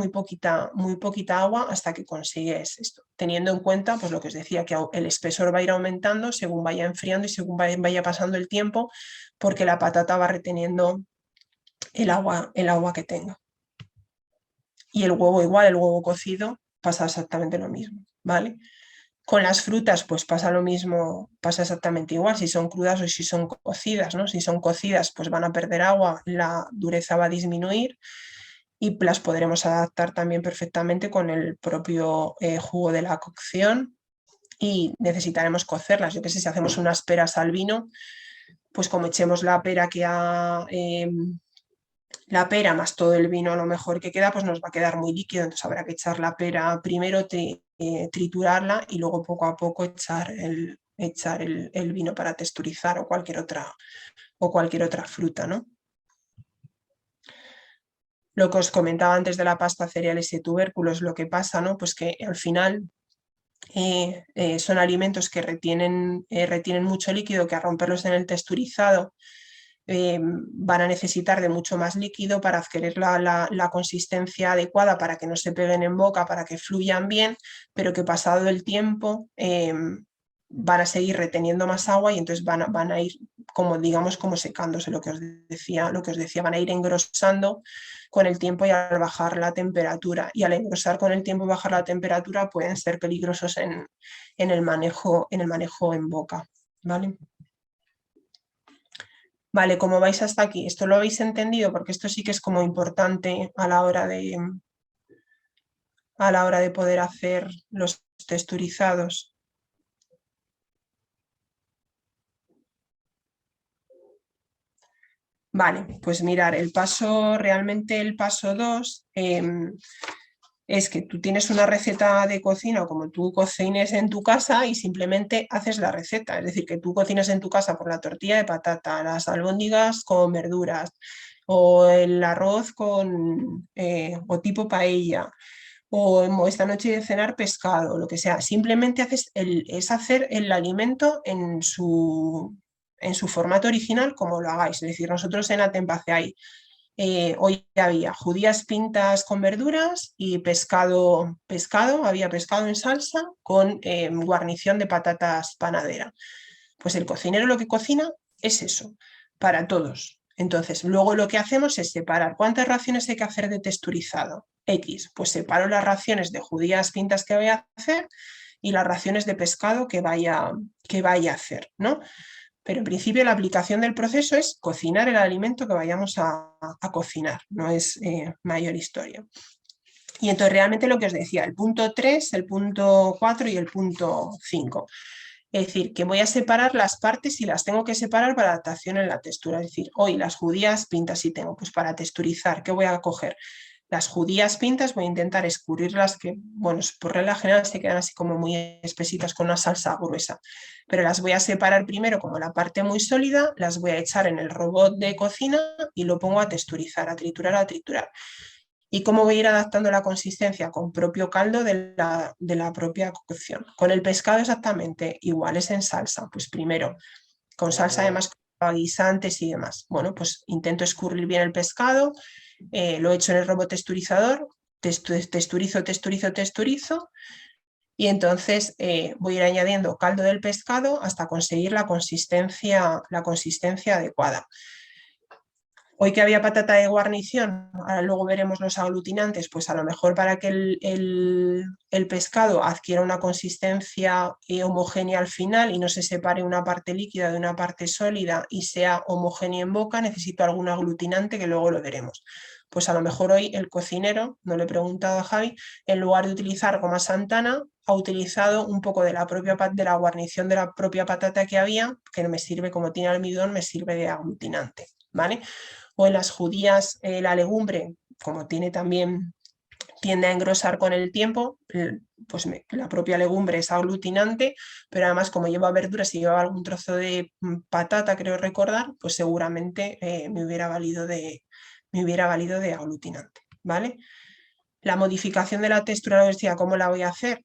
agua hasta que consigues esto, teniendo en cuenta pues lo que os decía, que el espesor va a ir aumentando según vaya enfriando y según vaya pasando el tiempo, porque la patata va reteniendo el agua que tenga. Y el huevo igual, el huevo cocido pasa exactamente lo mismo, ¿vale? Con las frutas pues pasa lo mismo, pasa exactamente igual, si son crudas o si son cocidas, ¿no? Si son cocidas pues van a perder agua, la dureza va a disminuir, y las podremos adaptar también perfectamente con el propio jugo de la cocción, y necesitaremos cocerlas. Yo que sé, si hacemos unas peras al vino, pues como echemos la pera la pera más todo el vino a lo mejor que queda, pues nos va a quedar muy líquido, entonces habrá que echar la pera primero, triturarla y luego poco a poco echar el vino para texturizar, o cualquier otra fruta, ¿no? Lo que os comentaba antes de la pasta, cereales y tubérculos, lo que pasa, ¿no? Pues que al final son alimentos que retienen mucho líquido, que a romperlos en el texturizado van a necesitar de mucho más líquido para adquirir la consistencia adecuada, para que no se peguen en boca, para que fluyan bien, pero que pasado el tiempo van a seguir reteniendo más agua, y entonces van a ir como, digamos, como secándose, lo que os decía, van a ir engrosando con el tiempo y al bajar la temperatura. Y al engrosar con el tiempo y bajar la temperatura pueden ser peligrosos en el manejo en boca, ¿vale? Vale, como vais hasta aquí, ¿esto lo habéis entendido? Porque esto sí que es como importante a la hora de poder hacer los texturizados. Vale, pues mirar, realmente el paso 2 es que tú tienes una receta de cocina o como tú cocines en tu casa y simplemente haces la receta. Es decir, que tú cocinas en tu casa por la tortilla de patata, las albóndigas con verduras o el arroz o tipo paella o esta noche de cenar pescado, lo que sea. Simplemente es hacer el alimento en su formato original como lo hagáis. Es decir, nosotros en Atempace hoy había judías pintas con verduras y había pescado en salsa con guarnición de patatas panadera. Pues el cocinero lo que cocina es eso, para todos. Entonces, luego lo que hacemos es separar cuántas raciones hay que hacer de texturizado. X, pues separo las raciones de judías pintas que voy a hacer y las raciones de pescado que vaya a hacer, ¿no? Pero en principio la aplicación del proceso es cocinar el alimento que vayamos a cocinar, no es mayor historia. Y entonces realmente lo que os decía, el punto 3, el punto 4 y el punto 5. Es decir, que voy a separar las partes y las tengo que separar para adaptación en la textura. Es decir, hoy las judías pintas sí tengo, pues para texturizar, ¿qué voy a coger? Las judías pintas voy a intentar escurrirlas, que bueno, por regla general se quedan así como muy espesitas con una salsa gruesa, pero las voy a separar primero como la parte muy sólida, las voy a echar en el robot de cocina y lo pongo a texturizar, a triturar, a triturar. ¿Y cómo voy a ir adaptando la consistencia? Con propio caldo de la propia cocción. Con el pescado exactamente igual, es en salsa. Pues primero, con salsa además con guisantes y demás. Bueno, pues intento escurrir bien el pescado, lo echo en el robot texturizador, texturizo, y entonces voy a ir añadiendo caldo del pescado hasta conseguir la consistencia adecuada. Hoy que había patata de guarnición, ahora luego veremos los aglutinantes, pues a lo mejor para que el pescado adquiera una consistencia homogénea al final y no se separe una parte líquida de una parte sólida y sea homogéneo en boca, necesito algún aglutinante que luego lo veremos. Pues a lo mejor hoy el cocinero, no le he preguntado a Javi, en lugar de utilizar goma Santana, ha utilizado un poco de la guarnición de la propia patata que había, que no me sirve, como tiene almidón, me sirve de aglutinante, ¿vale? O en las judías la legumbre, como tiende a engrosar con el tiempo, pues la propia legumbre es aglutinante, pero además como lleva verduras y lleva algún trozo de patata, creo recordar, pues seguramente me hubiera valido de aglutinante, ¿vale? La modificación de la textura, no decía cómo la voy a hacer.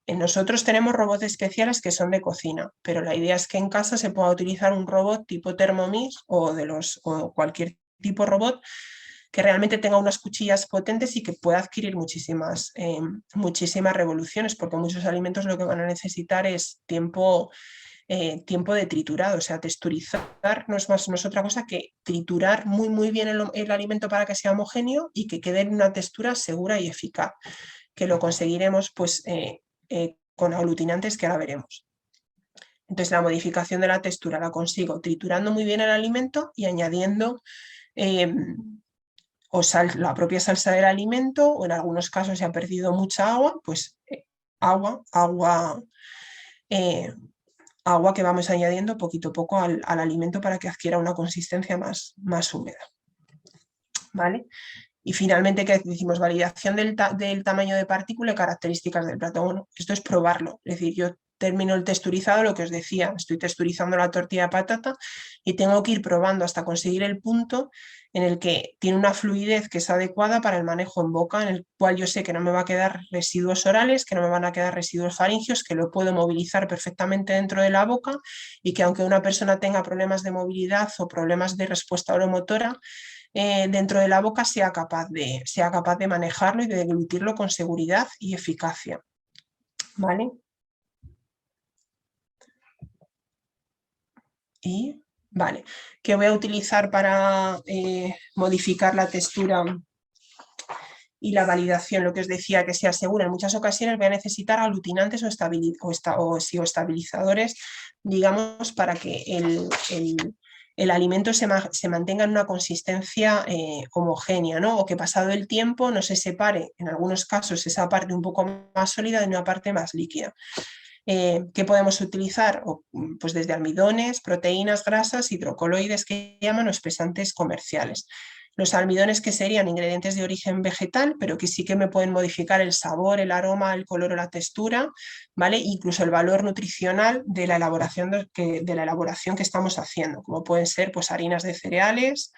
Nosotros tenemos robots especiales que son de cocina, pero la idea es que en casa se pueda utilizar un robot tipo Thermomix o cualquier tipo de robot que realmente tenga unas cuchillas potentes y que pueda adquirir muchísimas revoluciones, porque muchos alimentos lo que van a necesitar es tiempo de triturado, o sea, texturizar no es otra cosa que triturar muy, muy bien el alimento para que sea homogéneo y que quede en una textura segura y eficaz, que lo conseguiremos pues con aglutinantes que ahora veremos. Entonces la modificación de la textura la consigo triturando muy bien el alimento y añadiendo la propia salsa del alimento, o en algunos casos se ha perdido mucha agua, pues agua que vamos añadiendo poquito a poco al alimento para que adquiera una consistencia más húmeda. ¿Vale? Y finalmente, ¿qué decimos? Validación del tamaño de partícula y características del plato. Bueno, esto es probarlo. Es decir, yo termino el texturizado, lo que os decía, estoy texturizando la tortilla de patata y tengo que ir probando hasta conseguir el punto en el que tiene una fluidez que es adecuada para el manejo en boca, en el cual yo sé que no me va a quedar residuos orales, que no me van a quedar residuos faringios, que lo puedo movilizar perfectamente dentro de la boca y que aunque una persona tenga problemas de movilidad o problemas de respuesta oromotora, dentro de la boca sea capaz de manejarlo y de deglutirlo con seguridad y eficacia. ¿Vale? Y, vale, ¿qué voy a utilizar para modificar la textura y la validación? Lo que os decía, que sea segura. En muchas ocasiones voy a necesitar aglutinantes o estabilizadores, digamos, para que el alimento se mantenga en una consistencia homogénea, ¿no? O que pasado el tiempo no se separe, en algunos casos, esa parte un poco más sólida de una parte más líquida. ¿Qué podemos utilizar? Pues desde almidones, proteínas, grasas, hidrocoloides que llaman, o espesantes comerciales. Los almidones, que serían ingredientes de origen vegetal, pero que sí que me pueden modificar el sabor, el aroma, el color o la textura, ¿vale? Incluso el valor nutricional de la elaboración que estamos haciendo, como pueden ser pues harinas de cereales,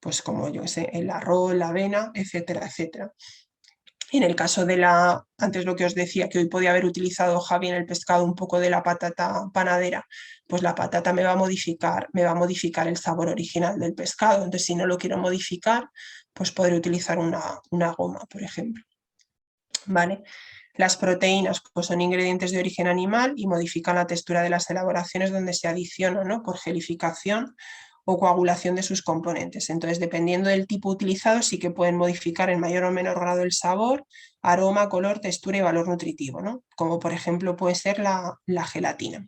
pues como yo sé, el arroz, la avena, etcétera, etcétera. En el caso de antes lo que os decía, que hoy podía haber utilizado Javi en el pescado un poco de la patata panadera, pues la patata me va a modificar el sabor original del pescado. Entonces, si no lo quiero modificar, pues podré utilizar una goma, por ejemplo. ¿Vale? Las proteínas pues, son ingredientes de origen animal y modifican la textura de las elaboraciones donde se adicionan, ¿no? Por gelificación o coagulación de sus componentes. Entonces, dependiendo del tipo utilizado, sí que pueden modificar en mayor o menor grado el sabor, aroma, color, textura y valor nutritivo, ¿no? Como por ejemplo puede ser la gelatina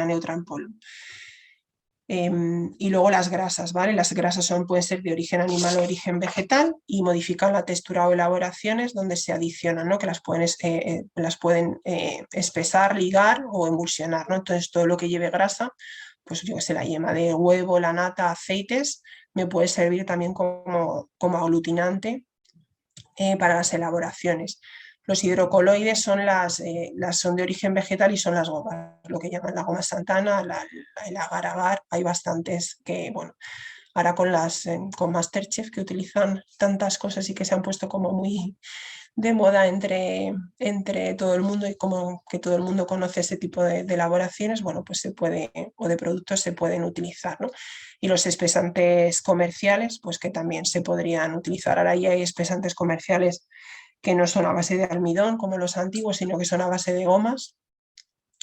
neutra en polvo. Y luego las grasas, ¿vale? Las grasas pueden ser de origen animal o origen vegetal y modifican la textura o elaboraciones donde se adicionan, ¿no? Que las pueden espesar, ligar o emulsionar, ¿no? Entonces todo lo que lleve grasa, pues yo que sé, la yema de huevo, la nata, aceites, me puede servir también como aglutinante para las elaboraciones. Los hidrocoloides son son de origen vegetal y son las gomas, lo que llaman la goma Santana, el agar-agar. Hay bastantes que, bueno, ahora con Masterchef, que utilizan tantas cosas y que se han puesto como muy de moda entre todo el mundo, y como que todo el mundo conoce ese tipo de elaboraciones, bueno, pues o de productos se pueden utilizar, ¿no? Y los espesantes comerciales, pues que también se podrían utilizar. Ahora ya hay espesantes comerciales que no son a base de almidón como los antiguos, sino que son a base de gomas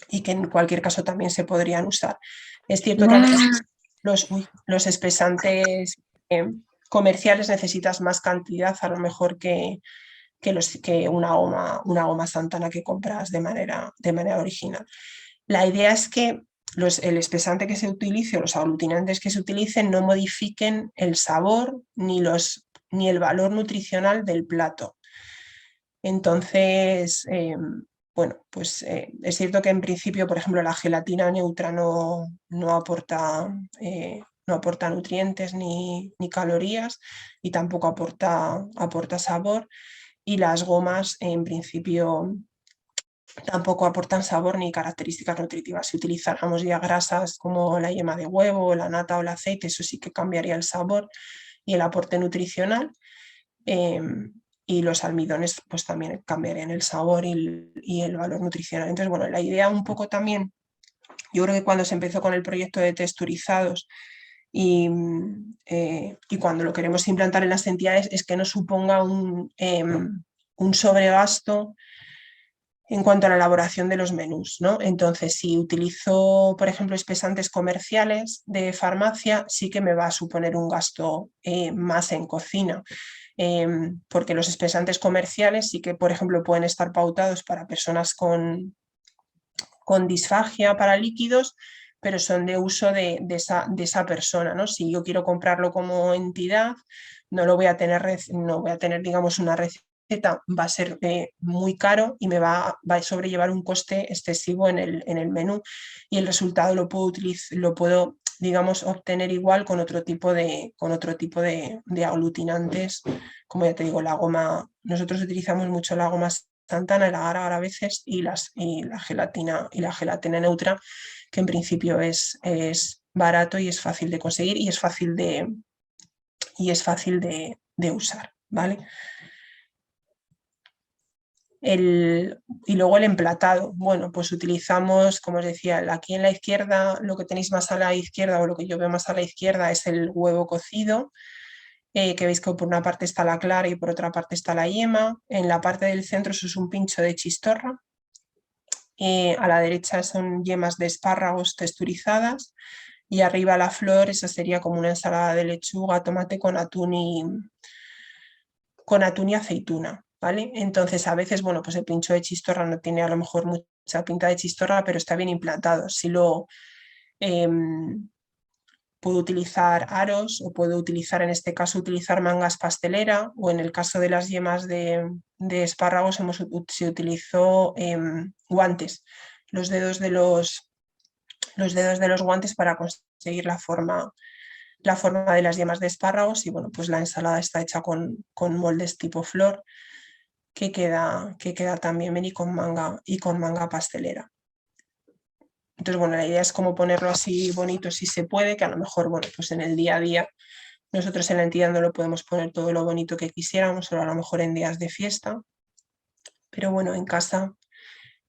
y que en cualquier caso también se podrían usar. Es cierto que los espesantes comerciales necesitas más cantidad, a lo mejor que una goma Santana que compras de manera original. La idea es que el espesante que se utilice o los aglutinantes que se utilicen no modifiquen el sabor ni el valor nutricional del plato. Entonces, bueno, pues es cierto que en principio, por ejemplo, la gelatina neutra no aporta nutrientes ni calorías, y tampoco aporta sabor, y las gomas en principio tampoco aportan sabor ni características nutritivas. Si utilizáramos ya grasas como la yema de huevo, la nata o el aceite, eso sí que cambiaría el sabor y el aporte nutricional. Y los almidones pues también cambiarían el sabor y el valor nutricional. Entonces, bueno, la idea un poco también, yo creo que cuando se empezó con el proyecto de texturizados y cuando lo queremos implantar en las entidades, es que no suponga un sobregasto en cuanto a la elaboración de los menús, ¿no? Entonces, si utilizo, por ejemplo, espesantes comerciales de farmacia, sí que me va a suponer un gasto más en cocina, porque los espesantes comerciales sí que, por ejemplo, pueden estar pautados para personas con disfagia para líquidos, pero son de uso de esa persona, ¿no? Si yo quiero comprarlo como entidad, no voy a tener, digamos, una receta, va a ser muy caro y me va a sobrellevar un coste excesivo en el menú, y el resultado lo puedo, digamos, obtener igual con otro tipo de aglutinantes, como ya te digo, la goma. Nosotros utilizamos mucho la goma Santana, el agar-agar a veces, y la gelatina neutra, que en principio es barato y es fácil de conseguir y es fácil de usar, ¿vale? Y luego el emplatado. Bueno, pues utilizamos, como os decía, aquí en la izquierda, lo que tenéis más a la izquierda, o lo que yo veo más a la izquierda, es el huevo cocido, que veis que por una parte está la clara y por otra parte está la yema. En la parte del centro eso es un pincho de chistorra. A la derecha son yemas de espárragos texturizadas, y arriba la flor, esa sería como una ensalada de lechuga, tomate con atún y aceituna, ¿vale? Entonces a veces, bueno, pues el pincho de chistorra no tiene a lo mejor mucha pinta de chistorra, pero está bien implantado. Si lo puedo utilizar aros o puedo utilizar, en este caso, utilizar mangas pastelera, o en el caso de las yemas de espárragos se utilizó guantes, los dedos de los guantes para conseguir la forma de las yemas de espárragos. Y bueno, pues la ensalada está hecha con moldes tipo flor, que queda también bien, y con manga pastelera. Entonces, bueno, la idea es como ponerlo así bonito si se puede, que a lo mejor, bueno, pues en el día a día nosotros en la entidad no lo podemos poner todo lo bonito que quisiéramos, o a lo mejor en días de fiesta, pero bueno, en casa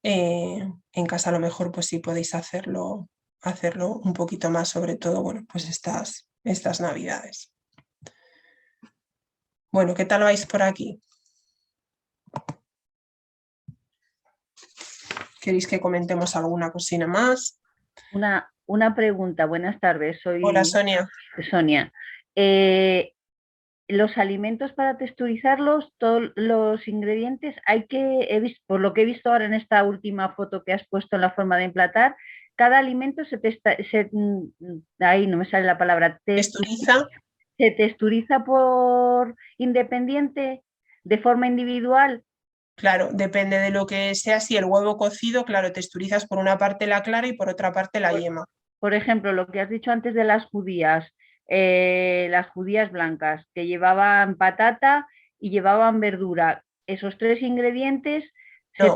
a lo mejor pues sí podéis hacerlo un poquito más, sobre todo, bueno, pues estas navidades. Bueno, ¿qué tal vais por aquí? ¿Queréis que comentemos alguna cosina más? Una pregunta, buenas tardes, soy Hola, Sonia. Sonia. Los alimentos para texturizarlos, todos los ingredientes, por lo que he visto ahora en esta última foto que has puesto en la forma de emplatar, cada alimento ahí no me sale la palabra, Texturiza. se texturiza por independiente, de forma individual. Claro, depende de lo que sea. Si el huevo cocido, claro, texturizas por una parte la clara y por otra parte la yema. Por ejemplo, lo que has dicho antes de las judías blancas, que llevaban patata y llevaban verdura. Esos tres ingredientes No.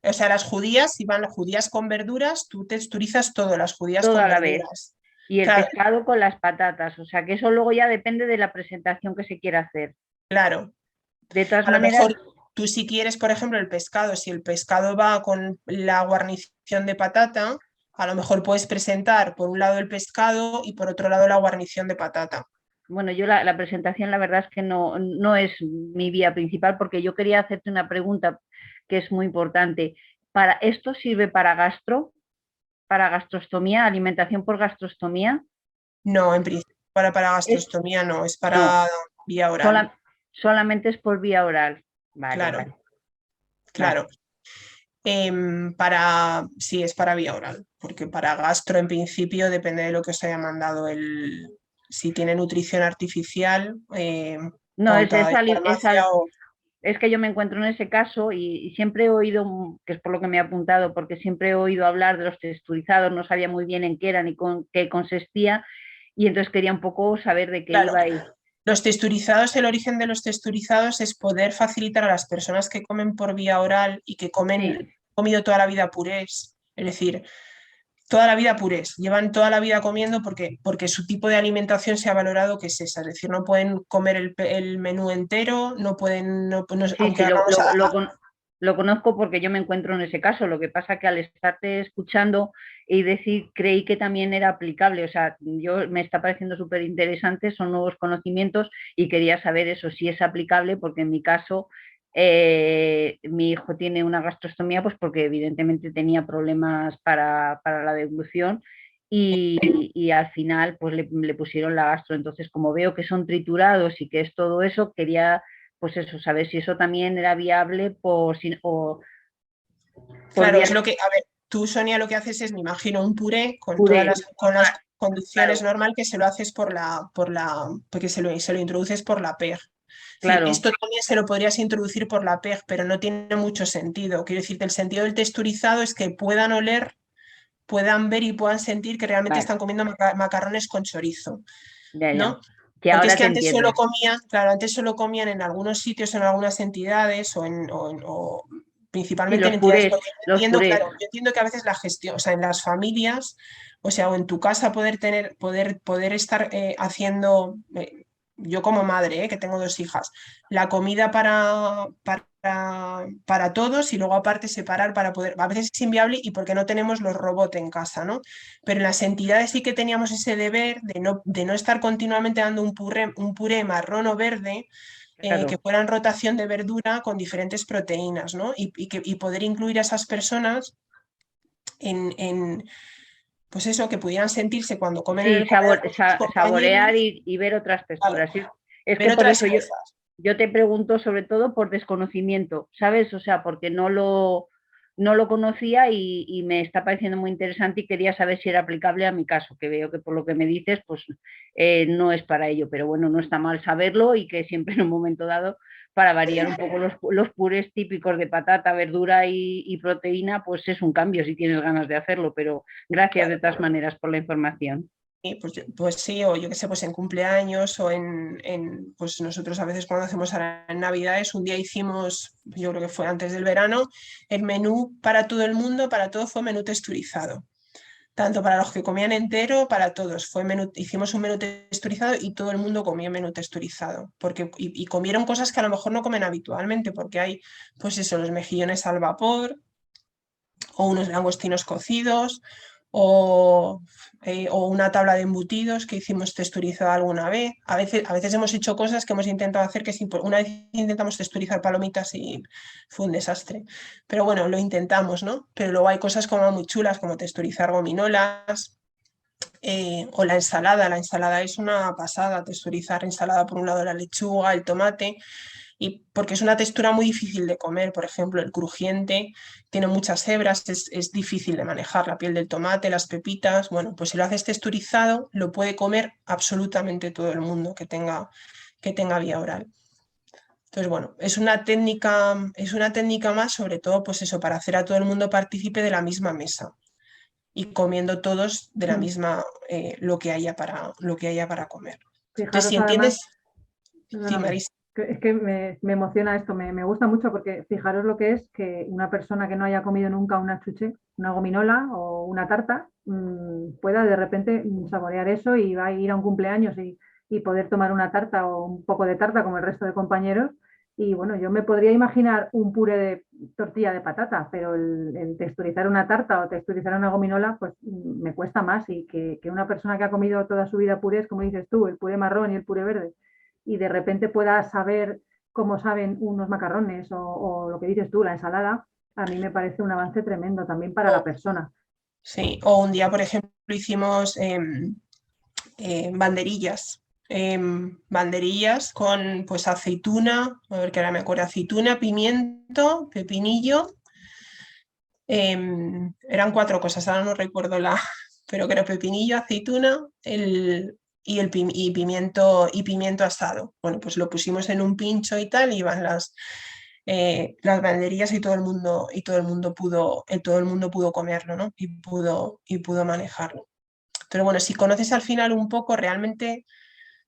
O sea, las judías, si van judías con verduras, tú texturizas todo, las judías toda con la vez. verduras. Y el Claro. pescado con las patatas. O sea, que eso luego ya depende de la presentación que se quiera hacer. Claro. De todas A lo maneras, mejor tú, si quieres, por ejemplo, el pescado, si el pescado va con la guarnición de patata, a lo mejor puedes presentar por un lado el pescado y por otro lado la guarnición de patata. bueno, yo la presentación la verdad es que no es mi vía principal, porque yo quería hacerte una pregunta que es muy importante. ¿Esto sirve para gastrostomía, alimentación por gastrostomía? No, en principio para gastrostomía no, es para No, vía oral. solamente es por vía oral. Vale, Claro, vale. claro. Sí, es para vía oral, porque para gastro en principio depende de lo que os haya mandado si tiene nutrición artificial, No, pauta de farmacia o... es que yo me encuentro en ese caso y siempre he oído, que es por lo que me he apuntado, porque siempre he oído hablar de los texturizados, no sabía muy bien en qué eran y con qué consistía, y entonces quería un poco saber de qué Claro. iba ahí. Los texturizados, el origen de los texturizados es poder facilitar a las personas que comen por vía oral y que han comido toda la vida purés, es decir, toda la vida purés, llevan toda la vida comiendo porque su tipo de alimentación se ha valorado que es esa, es decir, no pueden comer el menú entero, no pueden, Sí, lo conozco porque yo me encuentro en ese caso. Lo que pasa que al estarte escuchando y decir, creí que también era aplicable. O sea, me está pareciendo súper interesante, son nuevos conocimientos y quería saber eso, si es aplicable, porque en mi caso mi hijo tiene una gastrostomía, pues porque evidentemente tenía problemas para la deglución. Y al final pues le pusieron la gastro. Entonces, como veo que son triturados y que es todo eso, quería pues eso, saber si eso también era viable Claro, es lo que, a ver, tú, Sonia, lo que haces es, me imagino, un puré con puré. las condiciones normal, que se lo haces porque se lo introduces por la PEG. Claro. Esto también se lo podrías introducir por la PEG, pero no tiene mucho sentido. Quiero decirte, el sentido del texturizado es que puedan oler, puedan ver y puedan sentir que realmente están comiendo macarrones con chorizo, Ya. ¿no? Que Porque ahora es que te antes entiendo. antes solo comían en algunos sitios, en algunas entidades o Sí, principalmente los en entidades, purés, porque los purés. yo entiendo que a veces la gestión, o sea, en las familias, o sea, o en tu casa poder estar haciendo, yo como madre, que tengo 2 hijas, la comida para todos, y luego aparte separar para poder, a veces es inviable y porque no tenemos los robots en casa, ¿no? Pero en las entidades sí que teníamos ese deber de no estar continuamente dando un puré marrón o verde, Claro. que fuera en rotación de verdura con diferentes proteínas, ¿no? Y poder incluir a esas personas pues eso, que pudieran sentirse cuando comen en Sí, el comedor con sus saborear compañeros, y ver otras claro, texturas. Sí, es que ver por otras eso cosas. yo te pregunto sobre todo por desconocimiento, ¿sabes? O sea, porque no lo conocía y me está pareciendo muy interesante y quería saber si era aplicable a mi caso, que veo que por lo que me dices, pues no es para ello, pero bueno, no está mal saberlo y que siempre en un momento dado, para variar un poco los purés típicos de patata, verdura y proteína, pues es un cambio si tienes ganas de hacerlo, pero gracias de todas maneras por la información. Pues sí, o yo qué sé, pues en cumpleaños o pues nosotros a veces cuando hacemos ahora en Navidades, un día hicimos, yo creo que fue antes del verano, el menú para todo el mundo, para todo fue menú texturizado. Tanto para los que comían entero, para todos. Hicimos un menú texturizado y todo el mundo comió menú texturizado. Y comieron cosas que a lo mejor no comen habitualmente, porque hay, pues eso, los mejillones al vapor, o unos langostinos cocidos, o una tabla de embutidos que hicimos texturizada alguna vez. A veces hemos hecho cosas que hemos intentado hacer, una vez intentamos texturizar palomitas y fue un desastre. Pero bueno, lo intentamos, ¿no? Pero luego hay cosas como muy chulas, como texturizar gominolas, o la ensalada. La ensalada es una pasada, texturizar ensalada por un lado la lechuga, el tomate, y porque es una textura muy difícil de comer. Por ejemplo, el crujiente tiene muchas hebras, es difícil de manejar, la piel del tomate, las pepitas. Bueno, pues si lo haces texturizado, lo puede comer absolutamente todo el mundo que tenga vía oral. Entonces, bueno, es una técnica más, sobre todo, pues eso, para hacer a todo el mundo partícipe de la misma mesa y comiendo todos de la misma, lo que haya para comer. Entonces, Fijaros si además, entiendes, sí, perdóname, Marisa. es que me emociona esto, me gusta mucho porque fijaros lo que es que una persona que no haya comido nunca una chuche, una gominola o una tarta, pueda de repente saborear eso y va a ir a un cumpleaños y poder tomar una tarta o un poco de tarta como el resto de compañeros. Y bueno, yo me podría imaginar un puré de tortilla de patata, pero el texturizar una tarta o texturizar una gominola, pues me cuesta más y que una persona que ha comido toda su vida purés, como dices tú, el puré marrón y el puré verde, y de repente pueda saber cómo saben unos macarrones o lo que dices tú, la ensalada, a mí me parece un avance tremendo también para la persona. Sí, o un día, por ejemplo, hicimos banderillas. Banderillas con pues aceituna, a ver que ahora me acuerdo, aceituna, pimiento, pepinillo. Eran 4 cosas, ahora no recuerdo pero que era pepinillo, aceituna, y pimiento asado. Bueno, pues lo pusimos en un pincho y tal, y iban las banderillas y todo el mundo pudo comerlo, ¿no? Y pudo manejarlo. Pero bueno, si conoces al final un poco, realmente,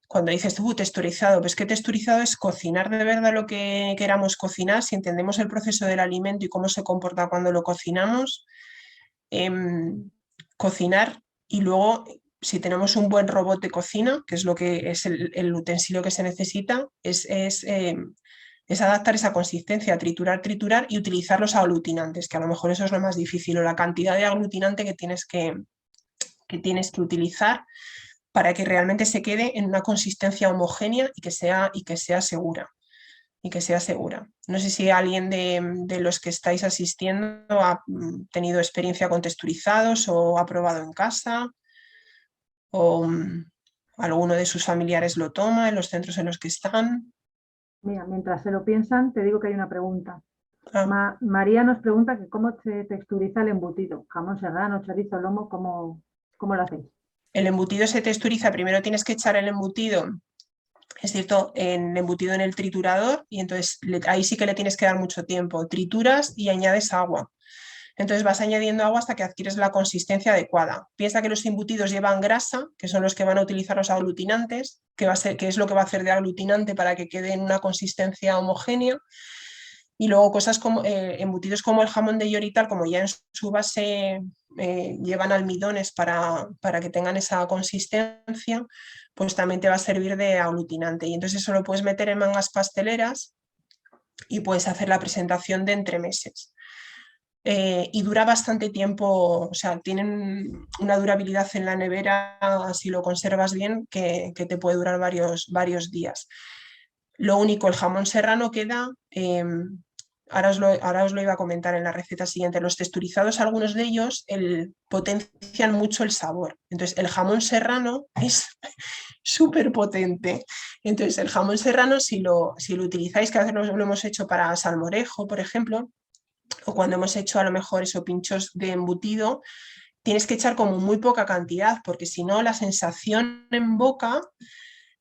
cuando dices texturizado, pues que texturizado es cocinar de verdad lo que queramos cocinar. Si entendemos el proceso del alimento y cómo se comporta cuando lo cocinamos, cocinar, y luego, si tenemos un buen robot de cocina, que es lo que es el utensilio que se necesita, es adaptar esa consistencia, triturar y utilizar los aglutinantes, que a lo mejor eso es lo más difícil, o la cantidad de aglutinante que tienes que utilizar para que realmente se quede en una consistencia homogénea y que sea segura. No sé si alguien de los que estáis asistiendo ha tenido experiencia con texturizados o ha probado en casa, o alguno de sus familiares lo toma en los centros en los que están. Mira, mientras se lo piensan, te digo que hay una pregunta. Ah, María nos pregunta que cómo se texturiza el embutido, jamón serrano, chorizo, lomo, ¿cómo lo hacéis? el embutido se texturiza, primero tienes que echar el embutido, es cierto, embutido en el triturador, y entonces ahí sí que le tienes que dar mucho tiempo. Trituras y añades agua. Entonces vas añadiendo agua hasta que adquieres la consistencia adecuada. Piensa que los embutidos llevan grasa, que son los que van a utilizar los aglutinantes, que es lo que va a hacer de aglutinante para que quede en una consistencia homogénea. Y luego cosas como embutidos como el jamón de york y tal, como ya en su base llevan almidones para que tengan esa consistencia, pues también te va a servir de aglutinante. Y entonces eso lo puedes meter en mangas pasteleras y puedes hacer la presentación de entremeses. Y dura bastante tiempo, o sea, tienen una durabilidad en la nevera, si lo conservas bien, que te puede durar varios días. Lo único, el jamón serrano queda, ahora os lo iba a comentar en la receta siguiente, los texturizados, algunos de ellos potencian mucho el sabor. Entonces, el jamón serrano es súper potente. Entonces, el jamón serrano, si lo utilizáis, que a veces lo hemos hecho para salmorejo, por ejemplo, o cuando hemos hecho a lo mejor esos pinchos de embutido, tienes que echar como muy poca cantidad, porque si no la sensación en boca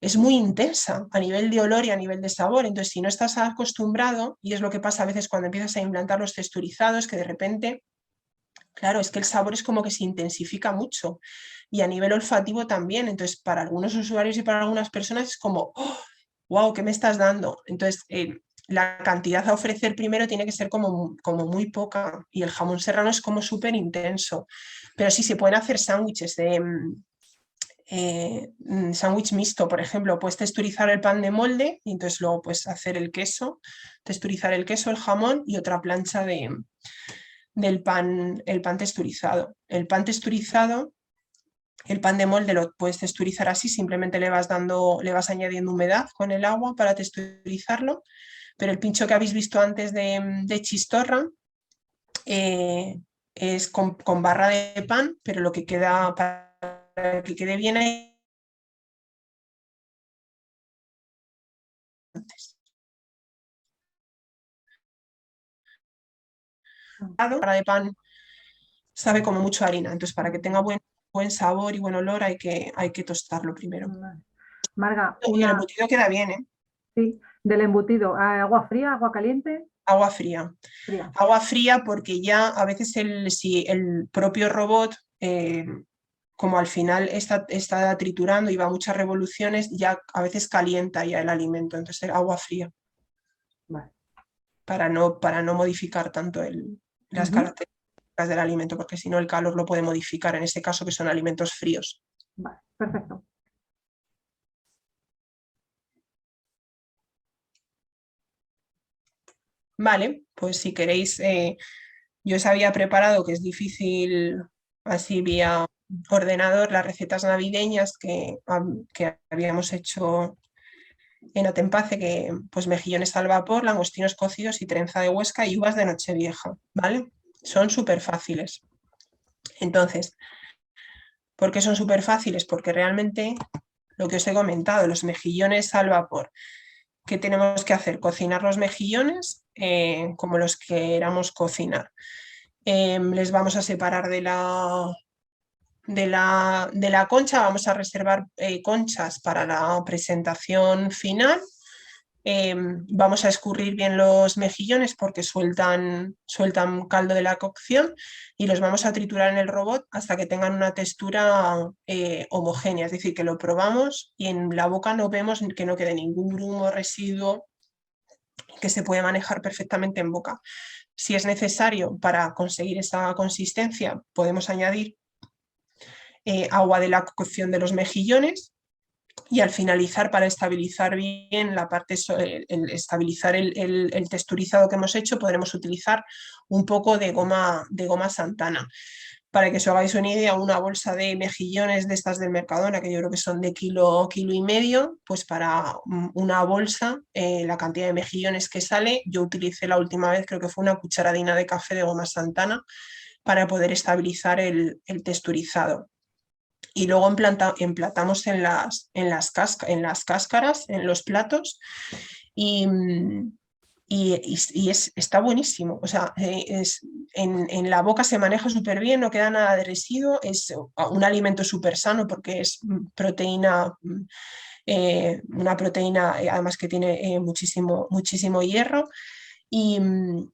es muy intensa a nivel de olor y a nivel de sabor. Entonces, si no estás acostumbrado, y es lo que pasa a veces cuando empiezas a implantar los texturizados, que de repente, claro, es que el sabor es como que se intensifica mucho y a nivel olfativo también. Entonces, para algunos usuarios y para algunas personas es como, oh, wow, ¿qué me estás dando? Entonces, la cantidad a ofrecer primero tiene que ser como muy poca y el jamón serrano es como súper intenso. Pero sí se pueden hacer sándwiches de sándwich mixto, por ejemplo, puedes texturizar el pan de molde y entonces luego puedes hacer el queso, texturizar el queso, el jamón y otra plancha del pan, el pan texturizado. El pan texturizado, el pan de molde lo puedes texturizar así, simplemente le vas añadiendo humedad con el agua para texturizarlo, pero el pincho que habéis visto antes de chistorra es con barra de pan, pero lo que queda para que quede bien ahí antes. Barra de pan sabe como mucho a harina, entonces para que tenga buen sabor y buen olor hay que tostarlo primero. Marga, Y el embutido queda bien, ¿eh? Sí, del embutido, ¿agua fría, agua caliente? Agua fría. Fría. Agua fría porque ya a veces si el propio robot, como al final está triturando y va a muchas revoluciones, ya a veces calienta ya el alimento, entonces agua fría. Vale. Para no modificar tanto las características del alimento, porque si no el calor lo puede modificar, en este caso que son alimentos fríos. Vale, perfecto. Vale, pues si queréis, yo os había preparado, que es difícil así vía ordenador, las recetas navideñas que habíamos hecho en Atempace, que pues mejillones al vapor, langostinos cocidos y trenza de Huesca y uvas de Nochevieja, ¿vale? Son súper fáciles. Entonces, ¿por qué son súper fáciles? Porque realmente lo que os he comentado, los mejillones al vapor, ¿qué tenemos que hacer? Cocinar los mejillones como los queramos cocinar. Les vamos a separar de la concha, vamos a reservar conchas para la presentación final. Vamos a escurrir bien los mejillones porque sueltan caldo de la cocción y los vamos a triturar en el robot hasta que tengan una textura homogénea, es decir, que lo probamos y en la boca no vemos que no quede ningún grumo, residuo, que se puede manejar perfectamente en boca. Si es necesario para conseguir esa consistencia, podemos añadir agua de la cocción de los mejillones y al finalizar, para estabilizar bien la parte, estabilizar el texturizado que hemos hecho, podremos utilizar un poco de goma Santana. Para que os hagáis una idea, una bolsa de mejillones de estas del Mercadona, que yo creo que son de kilo y medio, pues para una bolsa, la cantidad de mejillones que sale, yo utilicé la última vez, creo que fue una cucharadina de café de goma Santana para poder estabilizar el texturizado. Y luego emplatamos en las cáscaras, en los platos, y está buenísimo. O sea, en la boca se maneja súper bien, no queda nada de residuo, es un alimento súper sano porque es proteína, una proteína además que tiene muchísimo hierro. Y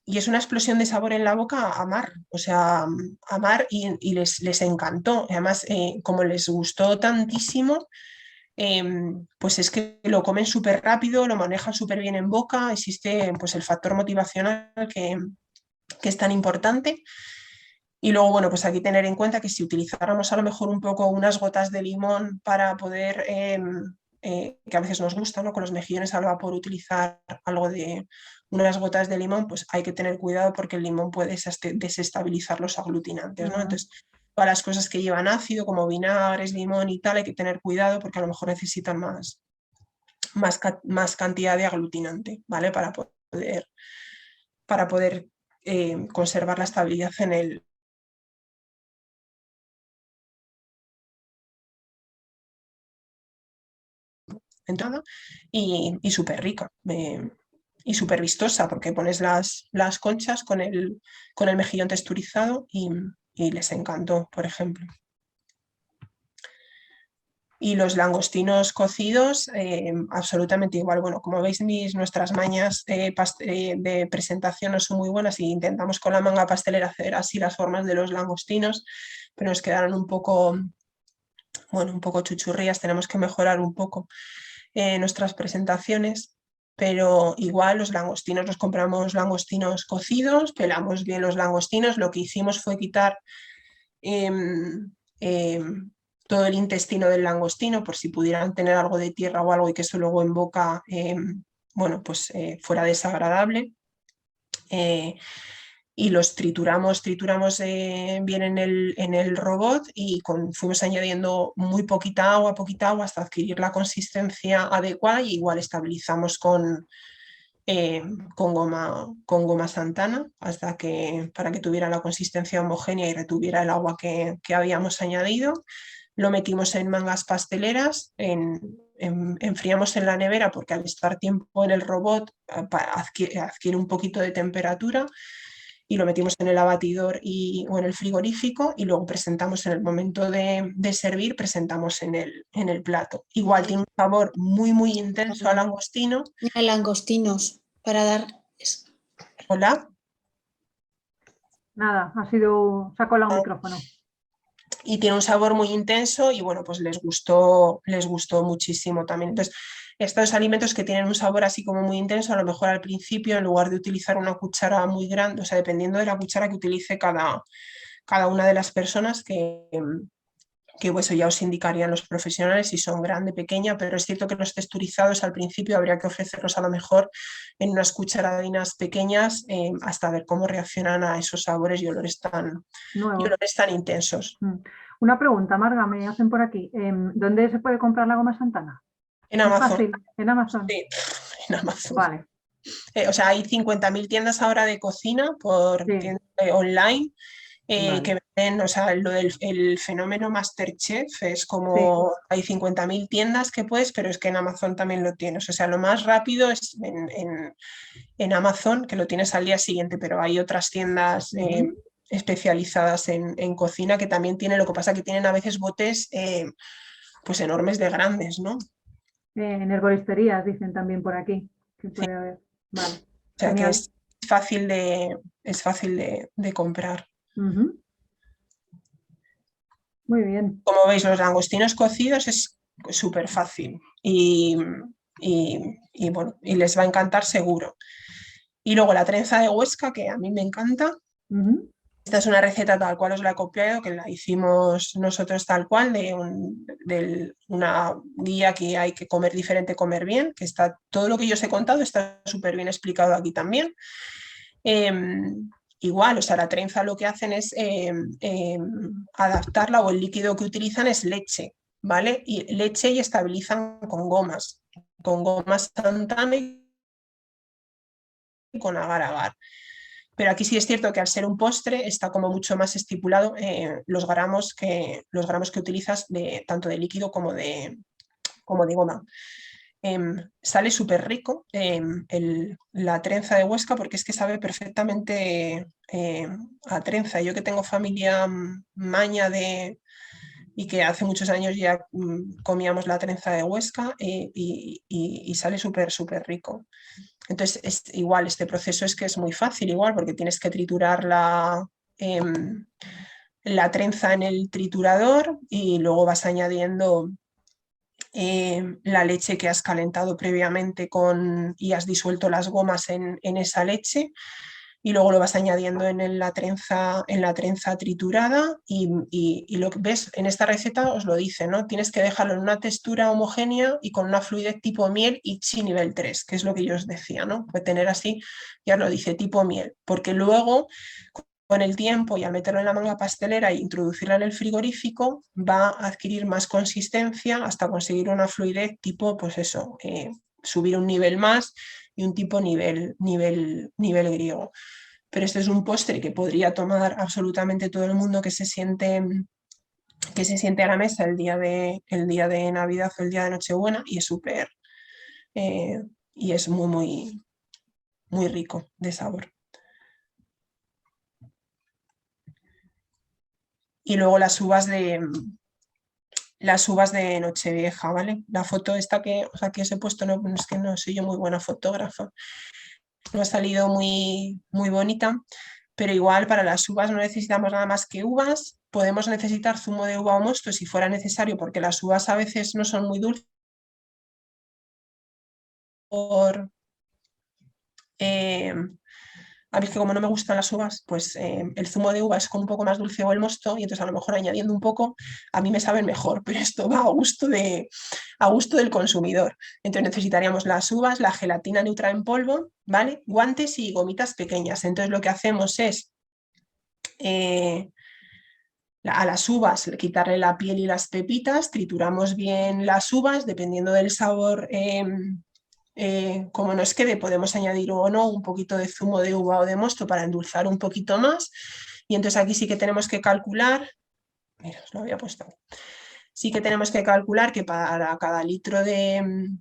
es una explosión de sabor en la boca a mar, o sea, a mar y les encantó. Además, como les gustó tantísimo, pues es que lo comen súper rápido, lo manejan súper bien en boca, existe pues el factor motivacional que es tan importante. Y luego, bueno, pues aquí tener en cuenta que si utilizáramos a lo mejor un poco unas gotas de limón para poder, que a veces nos gusta, ¿no? Con los mejillones al vapor utilizar algo de unas gotas de limón, pues hay que tener cuidado porque el limón puede desestabilizar los aglutinantes, ¿no? Entonces, todas las cosas que llevan ácido, como vinagres, limón y tal, hay que tener cuidado porque a lo mejor necesitan más cantidad de aglutinante, ¿vale? Para poder conservar la estabilidad en el, entrada y súper rica. y súper vistosa, porque pones las conchas con el mejillón texturizado y les encantó, por ejemplo. Y los langostinos cocidos, absolutamente igual. Bueno, como veis, nuestras mañas de presentación no son muy buenas y intentamos con la manga pastelera hacer así las formas de los langostinos, pero nos quedaron un poco, bueno, un poco chuchurrías. Tenemos que mejorar un poco nuestras presentaciones, pero igual los langostinos, los compramos langostinos cocidos, pelamos bien los langostinos. Lo que hicimos fue quitar todo el intestino del langostino, por si pudieran tener algo de tierra o algo y que eso luego en boca, bueno, pues fuera desagradable. Y los trituramos bien en el robot y fuimos añadiendo muy poquita agua hasta adquirir la consistencia adecuada, y igual estabilizamos con goma Santana para que tuviera la consistencia homogénea y retuviera el agua que habíamos añadido. Lo metimos en mangas pasteleras, enfriamos en la nevera porque al estar tiempo en el robot adquiere un poquito de temperatura, y lo metimos en el abatidor o en el frigorífico, y luego presentamos en el momento de servir, presentamos en el plato. Igual tiene un sabor muy, muy intenso al langostino. Mira, langostinos para dar... Hola. Nada, se ha colado un micrófono. Y tiene un sabor muy intenso y bueno, pues les gustó muchísimo también. Entonces, estos alimentos que tienen un sabor así como muy intenso, a lo mejor al principio, en lugar de utilizar una cuchara muy grande, o sea, dependiendo de la cuchara que utilice cada una de las personas, que eso ya os indicarían los profesionales si son grande, pequeña, pero es cierto que los texturizados al principio habría que ofrecerlos a lo mejor en unas cucharadinas pequeñas, hasta ver cómo reaccionan a esos sabores y olores tan intensos. Una pregunta, Marga, me hacen por aquí. ¿Dónde se puede comprar la goma Santana? En Amazon. Fácil, en Amazon. Sí, en Amazon. Vale. O sea, hay 50.000 tiendas ahora de cocina online. Vale. Que ven, o sea, el fenómeno Masterchef es como hay 50.000 tiendas que puedes, pero es que en Amazon también lo tienes. O sea, lo más rápido es en Amazon, que lo tienes al día siguiente, pero hay otras tiendas especializadas en cocina que también tienen. Lo que pasa que tienen a veces botes pues enormes de grandes, ¿no? En herboristerías dicen también por aquí que puede haber. Vale. O sea, que es fácil de comprar. Muy bien. Como veis, los langostinos cocidos es súper fácil y bueno, y les va a encantar seguro. Y luego la trenza de Huesca, que a mí me encanta. Esta es una receta tal cual os la he copiado, que la hicimos nosotros tal cual, de una guía que hay que comer diferente, comer bien, que está todo lo que yo os he contado, está súper bien explicado aquí también. Igual, o sea, la trenza lo que hacen es adaptarla, o el líquido que utilizan es leche, ¿vale? Y leche, y estabilizan con gomas Santana y con agar-agar. Pero aquí sí es cierto que al ser un postre está como mucho más estipulado los gramos que utilizas tanto de líquido como de goma. Sale súper rico la trenza de Huesca, porque es que sabe perfectamente a trenza. Yo que tengo familia maña y que hace muchos años ya comíamos la trenza de Huesca, y sale súper rico. Entonces, igual, este proceso es que es muy fácil, igual, porque tienes que triturar la trenza en el triturador, y luego vas añadiendo la leche que has calentado previamente y has disuelto las gomas en esa leche, y luego lo vas añadiendo en la trenza triturada, y lo que ves en esta receta os lo dice, ¿no? Tienes que dejarlo en una textura homogénea y con una fluidez tipo miel y chi nivel 3, que es lo que yo os decía, ¿no? Puede tener así, ya os lo dice, tipo miel, porque luego con el tiempo y al meterlo en la manga pastelera e introducirla en el frigorífico, va a adquirir más consistencia hasta conseguir una fluidez tipo, pues eso, subir un nivel más y un tipo nivel griego. Pero este es un postre que podría tomar absolutamente todo el mundo que se siente a la mesa el día de Navidad o el día de Nochebuena, y es súper, y es muy, muy, muy rico de sabor. Y luego las uvas de Nochevieja, ¿vale? La foto esta que os he puesto, no, es que no soy yo muy buena fotógrafa, no ha salido muy, muy bonita, pero igual para las uvas no necesitamos nada más que uvas, podemos necesitar zumo de uva o mosto si fuera necesario, porque las uvas a veces no son muy dulces, a mí es que como no me gustan las uvas, pues el zumo de uva es como un poco más dulce o el mosto, y entonces a lo mejor añadiendo un poco a mí me saben mejor, pero esto va a gusto del consumidor. Entonces necesitaríamos las uvas, la gelatina neutra en polvo, ¿vale? Guantes y gomitas pequeñas. Entonces lo que hacemos es a las uvas quitarle la piel y las pepitas, trituramos bien las uvas, dependiendo del sabor. Como nos quede, podemos añadir o no un poquito de zumo de uva o de mosto para endulzar un poquito más. Y entonces aquí sí que tenemos que calcular, mira, os lo había puesto, sí que tenemos que calcular que para cada litro del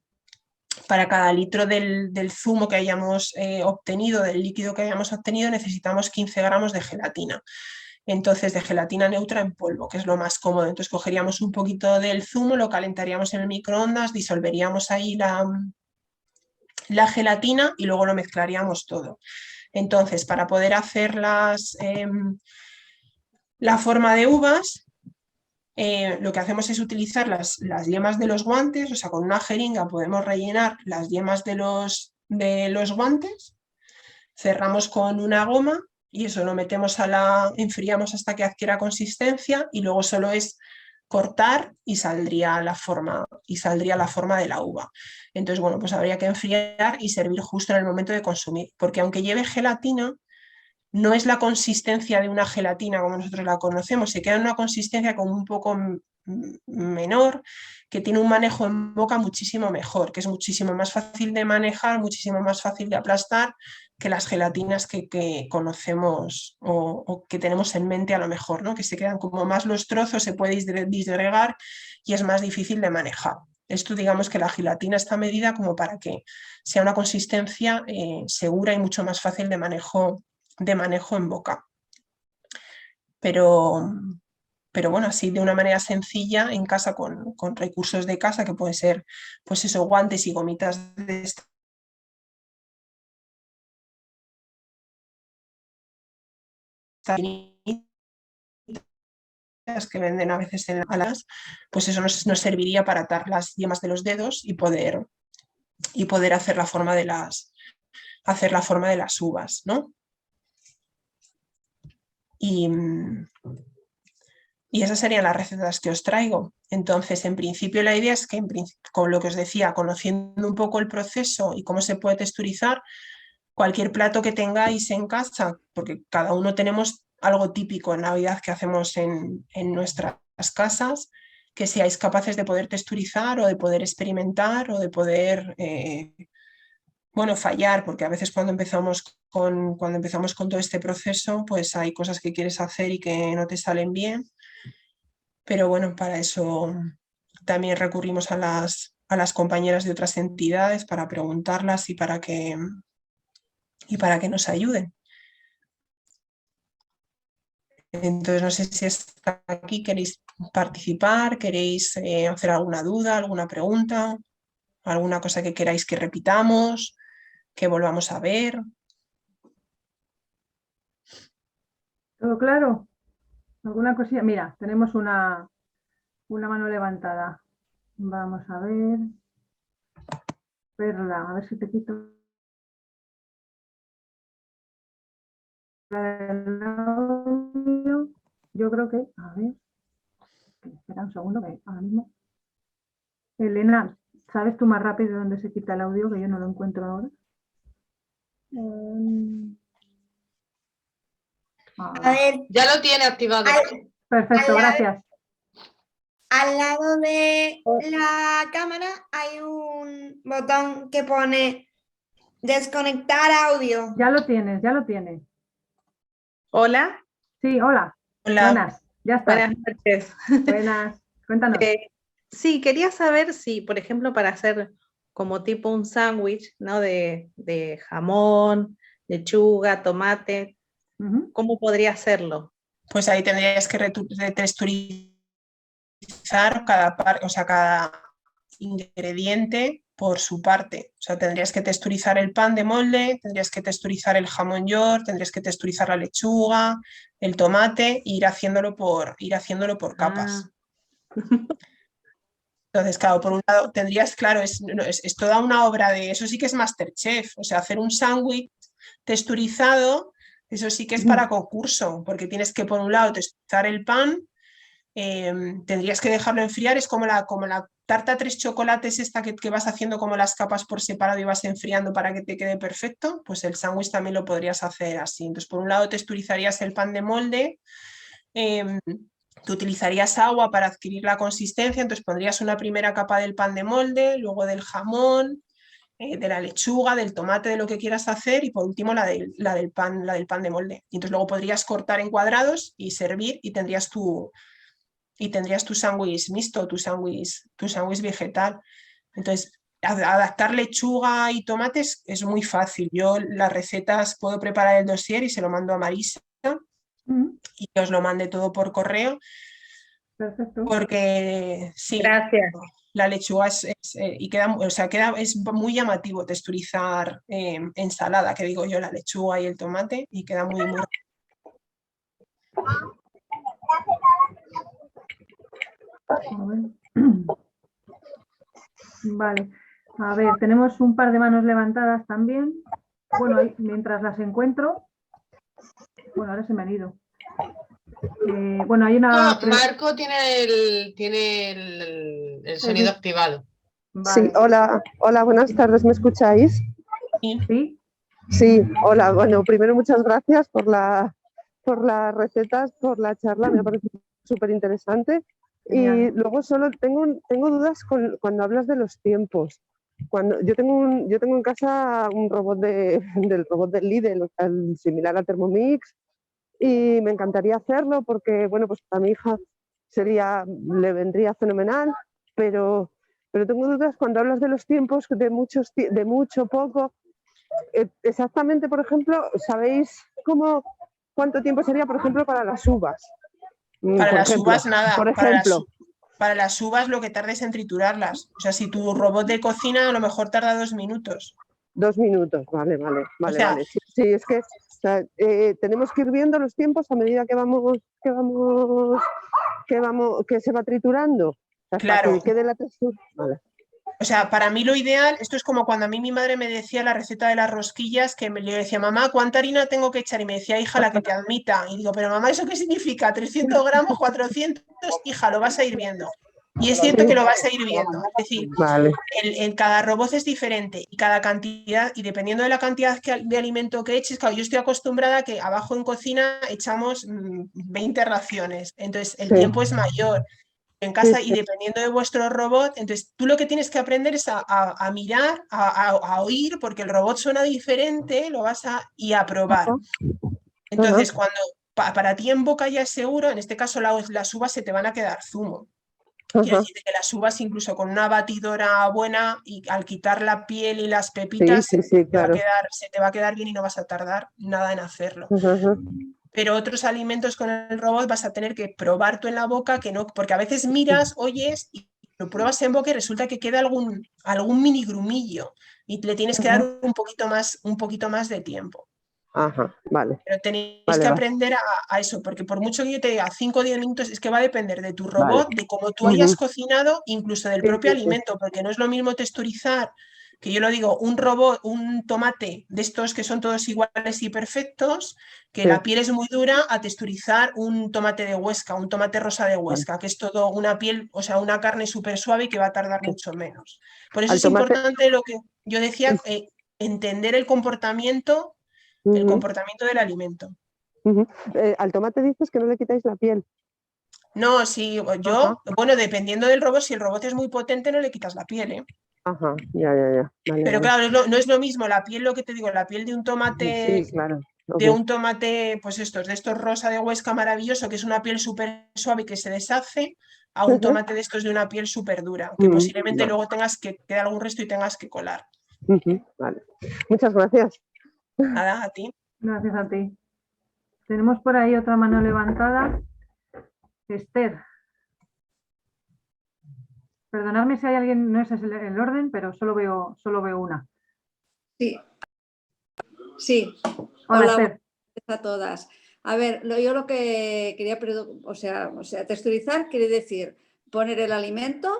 zumo que hayamos obtenido, del líquido que hayamos obtenido, necesitamos 15 gramos de gelatina. Entonces, de gelatina neutra en polvo, que es lo más cómodo. Entonces cogeríamos un poquito del zumo, lo calentaríamos en el microondas, disolveríamos ahí la gelatina y luego lo mezclaríamos todo. Entonces, para poder hacer la forma de uvas, lo que hacemos es utilizar las yemas de los guantes, o sea, con una jeringa podemos rellenar las yemas de los guantes, cerramos con una goma y eso lo metemos enfriamos hasta que adquiera consistencia y luego solo es cortar y saldría la forma de la uva. Entonces, bueno, pues habría que enfriar y servir justo en el momento de consumir, porque aunque lleve gelatina, no es la consistencia de una gelatina como nosotros la conocemos, se queda en una consistencia como un poco menor, que tiene un manejo en boca muchísimo mejor, que es muchísimo más fácil de manejar, muchísimo más fácil de aplastar que las gelatinas que conocemos o que tenemos en mente a lo mejor, ¿no? Que se quedan como más los trozos, se puede disgregar y es más difícil de manejar. Esto digamos que la gelatina está medida como para que sea una consistencia segura y mucho más fácil de manejo en boca. Pero bueno, así de una manera sencilla en casa con recursos de casa, que pueden ser pues eso, guantes y gomitas de estas que venden a veces en alas, pues eso nos serviría para atar las yemas de los dedos y poder hacer la forma de las uvas, ¿no? Y esas serían las recetas que os traigo. Entonces, en principio la idea es que, con lo que os decía, conociendo un poco el proceso y cómo se puede texturizar, cualquier plato que tengáis en casa, porque cada uno tenemos algo típico en Navidad que hacemos en nuestras casas, que seáis capaces de poder texturizar o de poder experimentar o de poder fallar, porque a veces cuando empezamos con todo este proceso, pues hay cosas que quieres hacer y que no te salen bien. Pero bueno, para eso también recurrimos a las compañeras de otras entidades para preguntarlas y para que nos ayuden. Entonces, no sé si está aquí, queréis participar, queréis hacer alguna duda, alguna pregunta, alguna cosa que queráis que repitamos, que volvamos a ver. ¿Todo claro? ¿Alguna cosilla? Mira, tenemos una mano levantada. Vamos a ver. Perla, a ver si te quito el audio. Yo creo que, a ver, espera un segundo, que ahora mismo. Elena, ¿sabes tú más rápido dónde se quita el audio? Que yo no lo encuentro ahora. A ver, Ya lo tiene activado. Perfecto, gracias. al lado de la cámara hay un botón que pone desconectar audio. Ya lo tienes, ya lo tienes. Hola. Sí, hola. Hola. Buenas, ya está. Buenas noches. Buenas, cuéntanos. Sí, quería saber si, por ejemplo, para hacer como tipo un sándwich, ¿no? De jamón, lechuga, tomate. ¿Cómo podría hacerlo? Pues ahí tendrías que retexturizar cada ingrediente por su parte. O sea, tendrías que texturizar el pan de molde, tendrías que texturizar el jamón york, tendrías que texturizar la lechuga, el tomate e ir haciéndolo por capas. Entonces, claro, por un lado tendrías, claro, es toda una obra de, eso sí que es MasterChef, o sea, hacer un sándwich texturizado, eso sí que es para concurso, porque tienes que por un lado texturizar el pan, tendrías que dejarlo enfriar, es como la tarta 3 chocolates esta que vas haciendo como las capas por separado y vas enfriando para que te quede perfecto, pues el sándwich también lo podrías hacer así. Entonces, por un lado texturizarías el pan de molde, tú utilizarías agua para adquirir la consistencia, entonces pondrías una primera capa del pan de molde, luego del jamón, de la lechuga, del tomate, de lo que quieras hacer, y por último la del pan de molde. Y entonces luego podrías cortar en cuadrados y servir y tendrías tu sándwich mixto, tu sándwich vegetal. Entonces, adaptar lechuga y tomates es muy fácil. Yo las recetas puedo preparar el dossier y se lo mando a Marisa y que os lo mande todo por correo. Perfecto. Porque sí, Gracias. la lechuga es muy llamativo texturizar ensalada, que digo yo, la lechuga y el tomate, y queda muy, muy... Vale, a ver, tenemos un par de manos levantadas también. Bueno, mientras las encuentro, bueno, ahora se me han ido. Bueno, hay una... Marco tiene el sonido activado. Vale. Sí, hola, buenas tardes, ¿me escucháis? ¿Sí? Sí, hola, bueno, primero muchas gracias por las recetas, por la charla, me ha parecido súper interesante. Y luego solo tengo dudas cuando hablas de los tiempos. Yo tengo en casa un robot del robot del Lidl, similar a Thermomix, y me encantaría hacerlo porque, bueno, pues a mi hija le vendría fenomenal, pero tengo dudas cuando hablas de los tiempos, de mucho, poco. Exactamente, por ejemplo, ¿sabéis cuánto tiempo sería, por ejemplo, para las uvas? Para las uvas nada, por ejemplo. Para las uvas lo que tardes en triturarlas. O sea, si tu robot de cocina a lo mejor tarda 2 minutos. 2 minutos, vale. O sea, vale. Sí, es que tenemos que ir viendo los tiempos a medida que se va triturando. Claro. Que quede la textura. Vale. O sea, para mí lo ideal, esto es como cuando a mí mi madre me decía la receta de las rosquillas, que le decía, mamá, ¿cuánta harina tengo que echar? Y me decía, hija, la que te admita. Y digo, pero mamá, ¿eso qué significa? 300 gramos, 400, hija, lo vas a ir viendo. Y es cierto que lo vas a ir viendo. Es decir, vale. cada robot es diferente y cada cantidad, y dependiendo de la cantidad de alimento que eches, claro, yo estoy acostumbrada a que abajo en cocina echamos 20 raciones, entonces el tiempo es mayor en casa y dependiendo de vuestro robot, entonces tú lo que tienes que aprender es a mirar, a oír, porque el robot suena diferente, y a probar. Entonces, cuando para ti en boca ya es seguro, en este caso las uvas se te van a quedar zumo. Quiero decir que las uvas, incluso con una batidora buena, y al quitar la piel y las pepitas, claro. se te va a quedar bien y no vas a tardar nada en hacerlo. Pero otros alimentos con el robot vas a tener que probar tú en la boca, que no, porque a veces miras, oyes y lo pruebas en boca y resulta que queda algún mini grumillo y le tienes que dar un poquito más de tiempo. Ajá, vale. Pero tenéis que aprender a eso, porque por mucho que yo te diga 5 o 10 minutos, es que va a depender de tu robot, de cómo tú hayas cocinado, incluso del propio alimento, porque no es lo mismo texturizar, que yo lo digo, un tomate de estos que son todos iguales y perfectos, que la piel es muy dura, a texturizar un tomate de Huesca, un tomate rosa de Huesca, que es todo una piel, o sea, una carne súper suave y que va a tardar mucho menos. Por eso es importante lo que yo decía, entender el comportamiento del alimento. Al tomate dices que no le quitáis la piel. No, sí, bueno, dependiendo del robot, si el robot es muy potente, no le quitas la piel, ¿eh? Ajá, ya. Vale, pero claro, no es lo mismo la piel, lo que te digo, la piel de un tomate, claro. de un tomate, pues de estos rosa de Huesca maravilloso, que es una piel súper suave y que se deshace, a un tomate de estos de una piel súper dura, que posiblemente luego tengas que quedar algún resto y tengas que colar. Vale. Muchas gracias. Nada, a ti. Gracias a ti. Tenemos por ahí otra mano levantada. Esther. Perdonadme si hay alguien, no es el orden, pero solo veo una. Sí. Sí. Hola, Esther. A todas. A ver, yo lo que quería, o sea, texturizar quiere decir poner el alimento,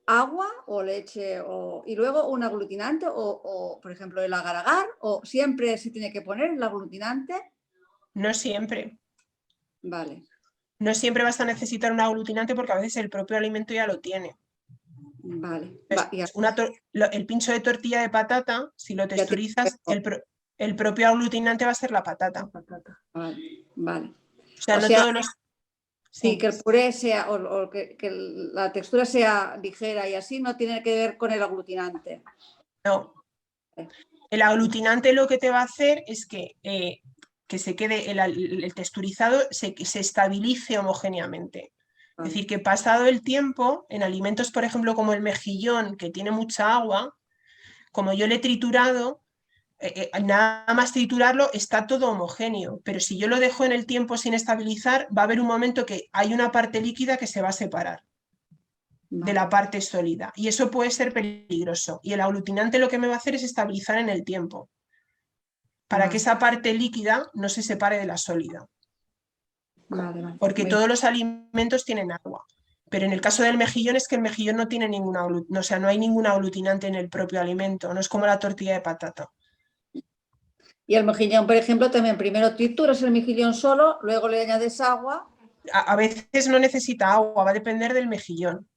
agua o leche y luego un aglutinante o, por ejemplo, el agar-agar, o siempre se tiene que poner el aglutinante. No siempre. Vale. No siempre vas a necesitar un aglutinante porque a veces el propio alimento ya lo tiene. Vale. El pincho de tortilla de patata, si lo texturizas, el propio aglutinante va a ser la patata. Vale. O sea, no todos los... Sí, que el puré sea, o que la textura sea ligera y así, no tiene que ver con el aglutinante. No. El aglutinante lo que te va a hacer es que se quede el texturizado, se estabilice homogéneamente. Es decir, que pasado el tiempo, en alimentos, por ejemplo, como el mejillón, que tiene mucha agua, como yo le he triturado, nada más triturarlo está todo homogéneo, pero si yo lo dejo en el tiempo sin estabilizar, va a haber un momento que hay una parte líquida que se va a separar de la parte sólida y eso puede ser peligroso, y el aglutinante lo que me va a hacer es estabilizar en el tiempo para que esa parte líquida no se separe de la sólida, porque todos los alimentos tienen agua. Pero en el caso del mejillón es que el mejillón no tiene o sea, no hay ningún aglutinante en el propio alimento, no es como la tortilla de patata. Y el mejillón, por ejemplo, también primero trituras el mejillón solo, luego le añades agua. A veces no necesita agua, va a depender del mejillón.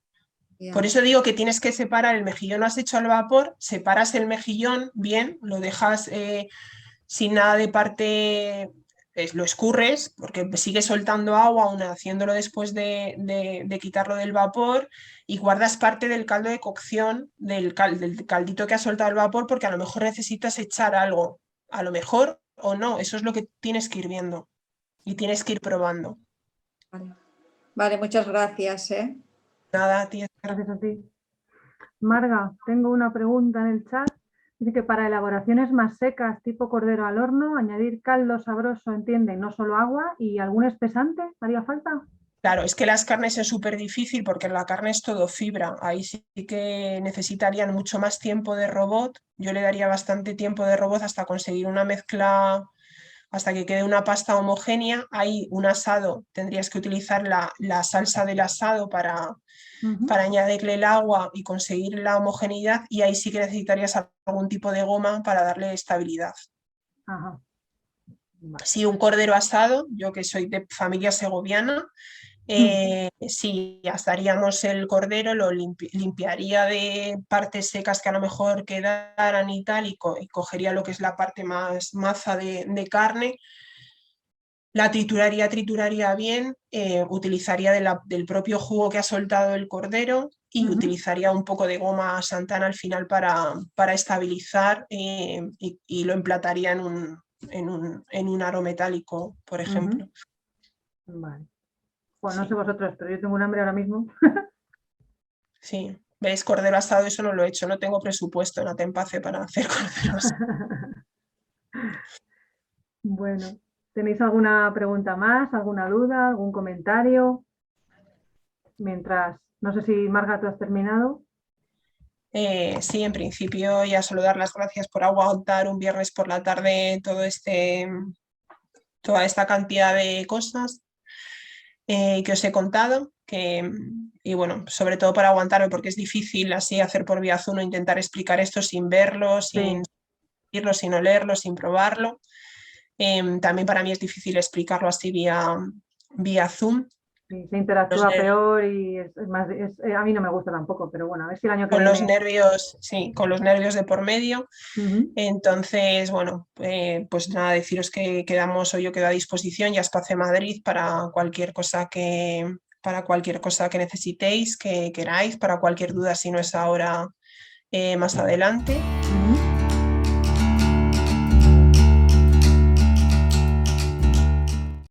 Yeah. Por eso digo que tienes que separar el mejillón, lo has hecho al vapor, separas el mejillón bien, lo dejas sin nada de parte, lo escurres, porque sigue soltando agua aún haciéndolo después de quitarlo del vapor, y guardas parte del caldo de cocción, del caldito que ha soltado el vapor, porque a lo mejor necesitas echar algo. A lo mejor o no, eso es lo que tienes que ir viendo y tienes que ir probando. Vale, muchas gracias. Nada, tía. Gracias a ti. Marga, tengo una pregunta en el chat. Dice que para elaboraciones más secas, tipo cordero al horno, añadir caldo sabroso, entiende, no solo agua, y algún espesante, ¿haría falta? Claro, es que las carnes es súper difícil porque la carne es todo fibra. Ahí sí que necesitarían mucho más tiempo de robot. Yo le daría bastante tiempo de robot hasta conseguir una mezcla, hasta que quede una pasta homogénea. Ahí un asado, tendrías que utilizar la salsa del asado para añadirle el agua y conseguir la homogeneidad. Y ahí sí que necesitarías algún tipo de goma para darle estabilidad. Ajá. Vale. Sí, un cordero asado, yo que soy de familia segoviana, sí, asaríamos el cordero, lo limpiaría de partes secas que a lo mejor quedaran y tal, y cogería lo que es la parte más maza de carne, la trituraría bien, utilizaría del propio jugo que ha soltado el cordero y utilizaría un poco de goma Santana al final para estabilizar, y lo emplataría en un aro metálico, por ejemplo. Vale. Bueno, no sé vosotros, pero yo tengo un hambre ahora mismo. Sí, ¿ves? Cordero asado, eso no lo he hecho, no tengo presupuesto en Atempace para hacer cordero asado. Bueno, ¿tenéis alguna pregunta más, alguna duda, algún comentario? Mientras, no sé si Marga, tú has terminado. Sí, en principio ya solo dar las gracias por aguantar un viernes por la tarde toda esta cantidad de cosas que os he contado, y bueno, sobre todo para aguantarme, porque es difícil así hacer por vía Zoom, intentar explicar esto sin verlo, sin oírlo, sin olerlo, sin probarlo. También para mí es difícil explicarlo así vía Zoom. Sí, se interactúa peor y es más, a mí no me gusta tampoco, pero bueno, a ver si el año que viene... Con los nervios, sí, con los nervios de por medio. Entonces, bueno, pues nada, deciros que yo quedo a disposición, ya Espace Madrid para cualquier cosa que necesitéis, que queráis, para cualquier duda, si no es ahora, más adelante.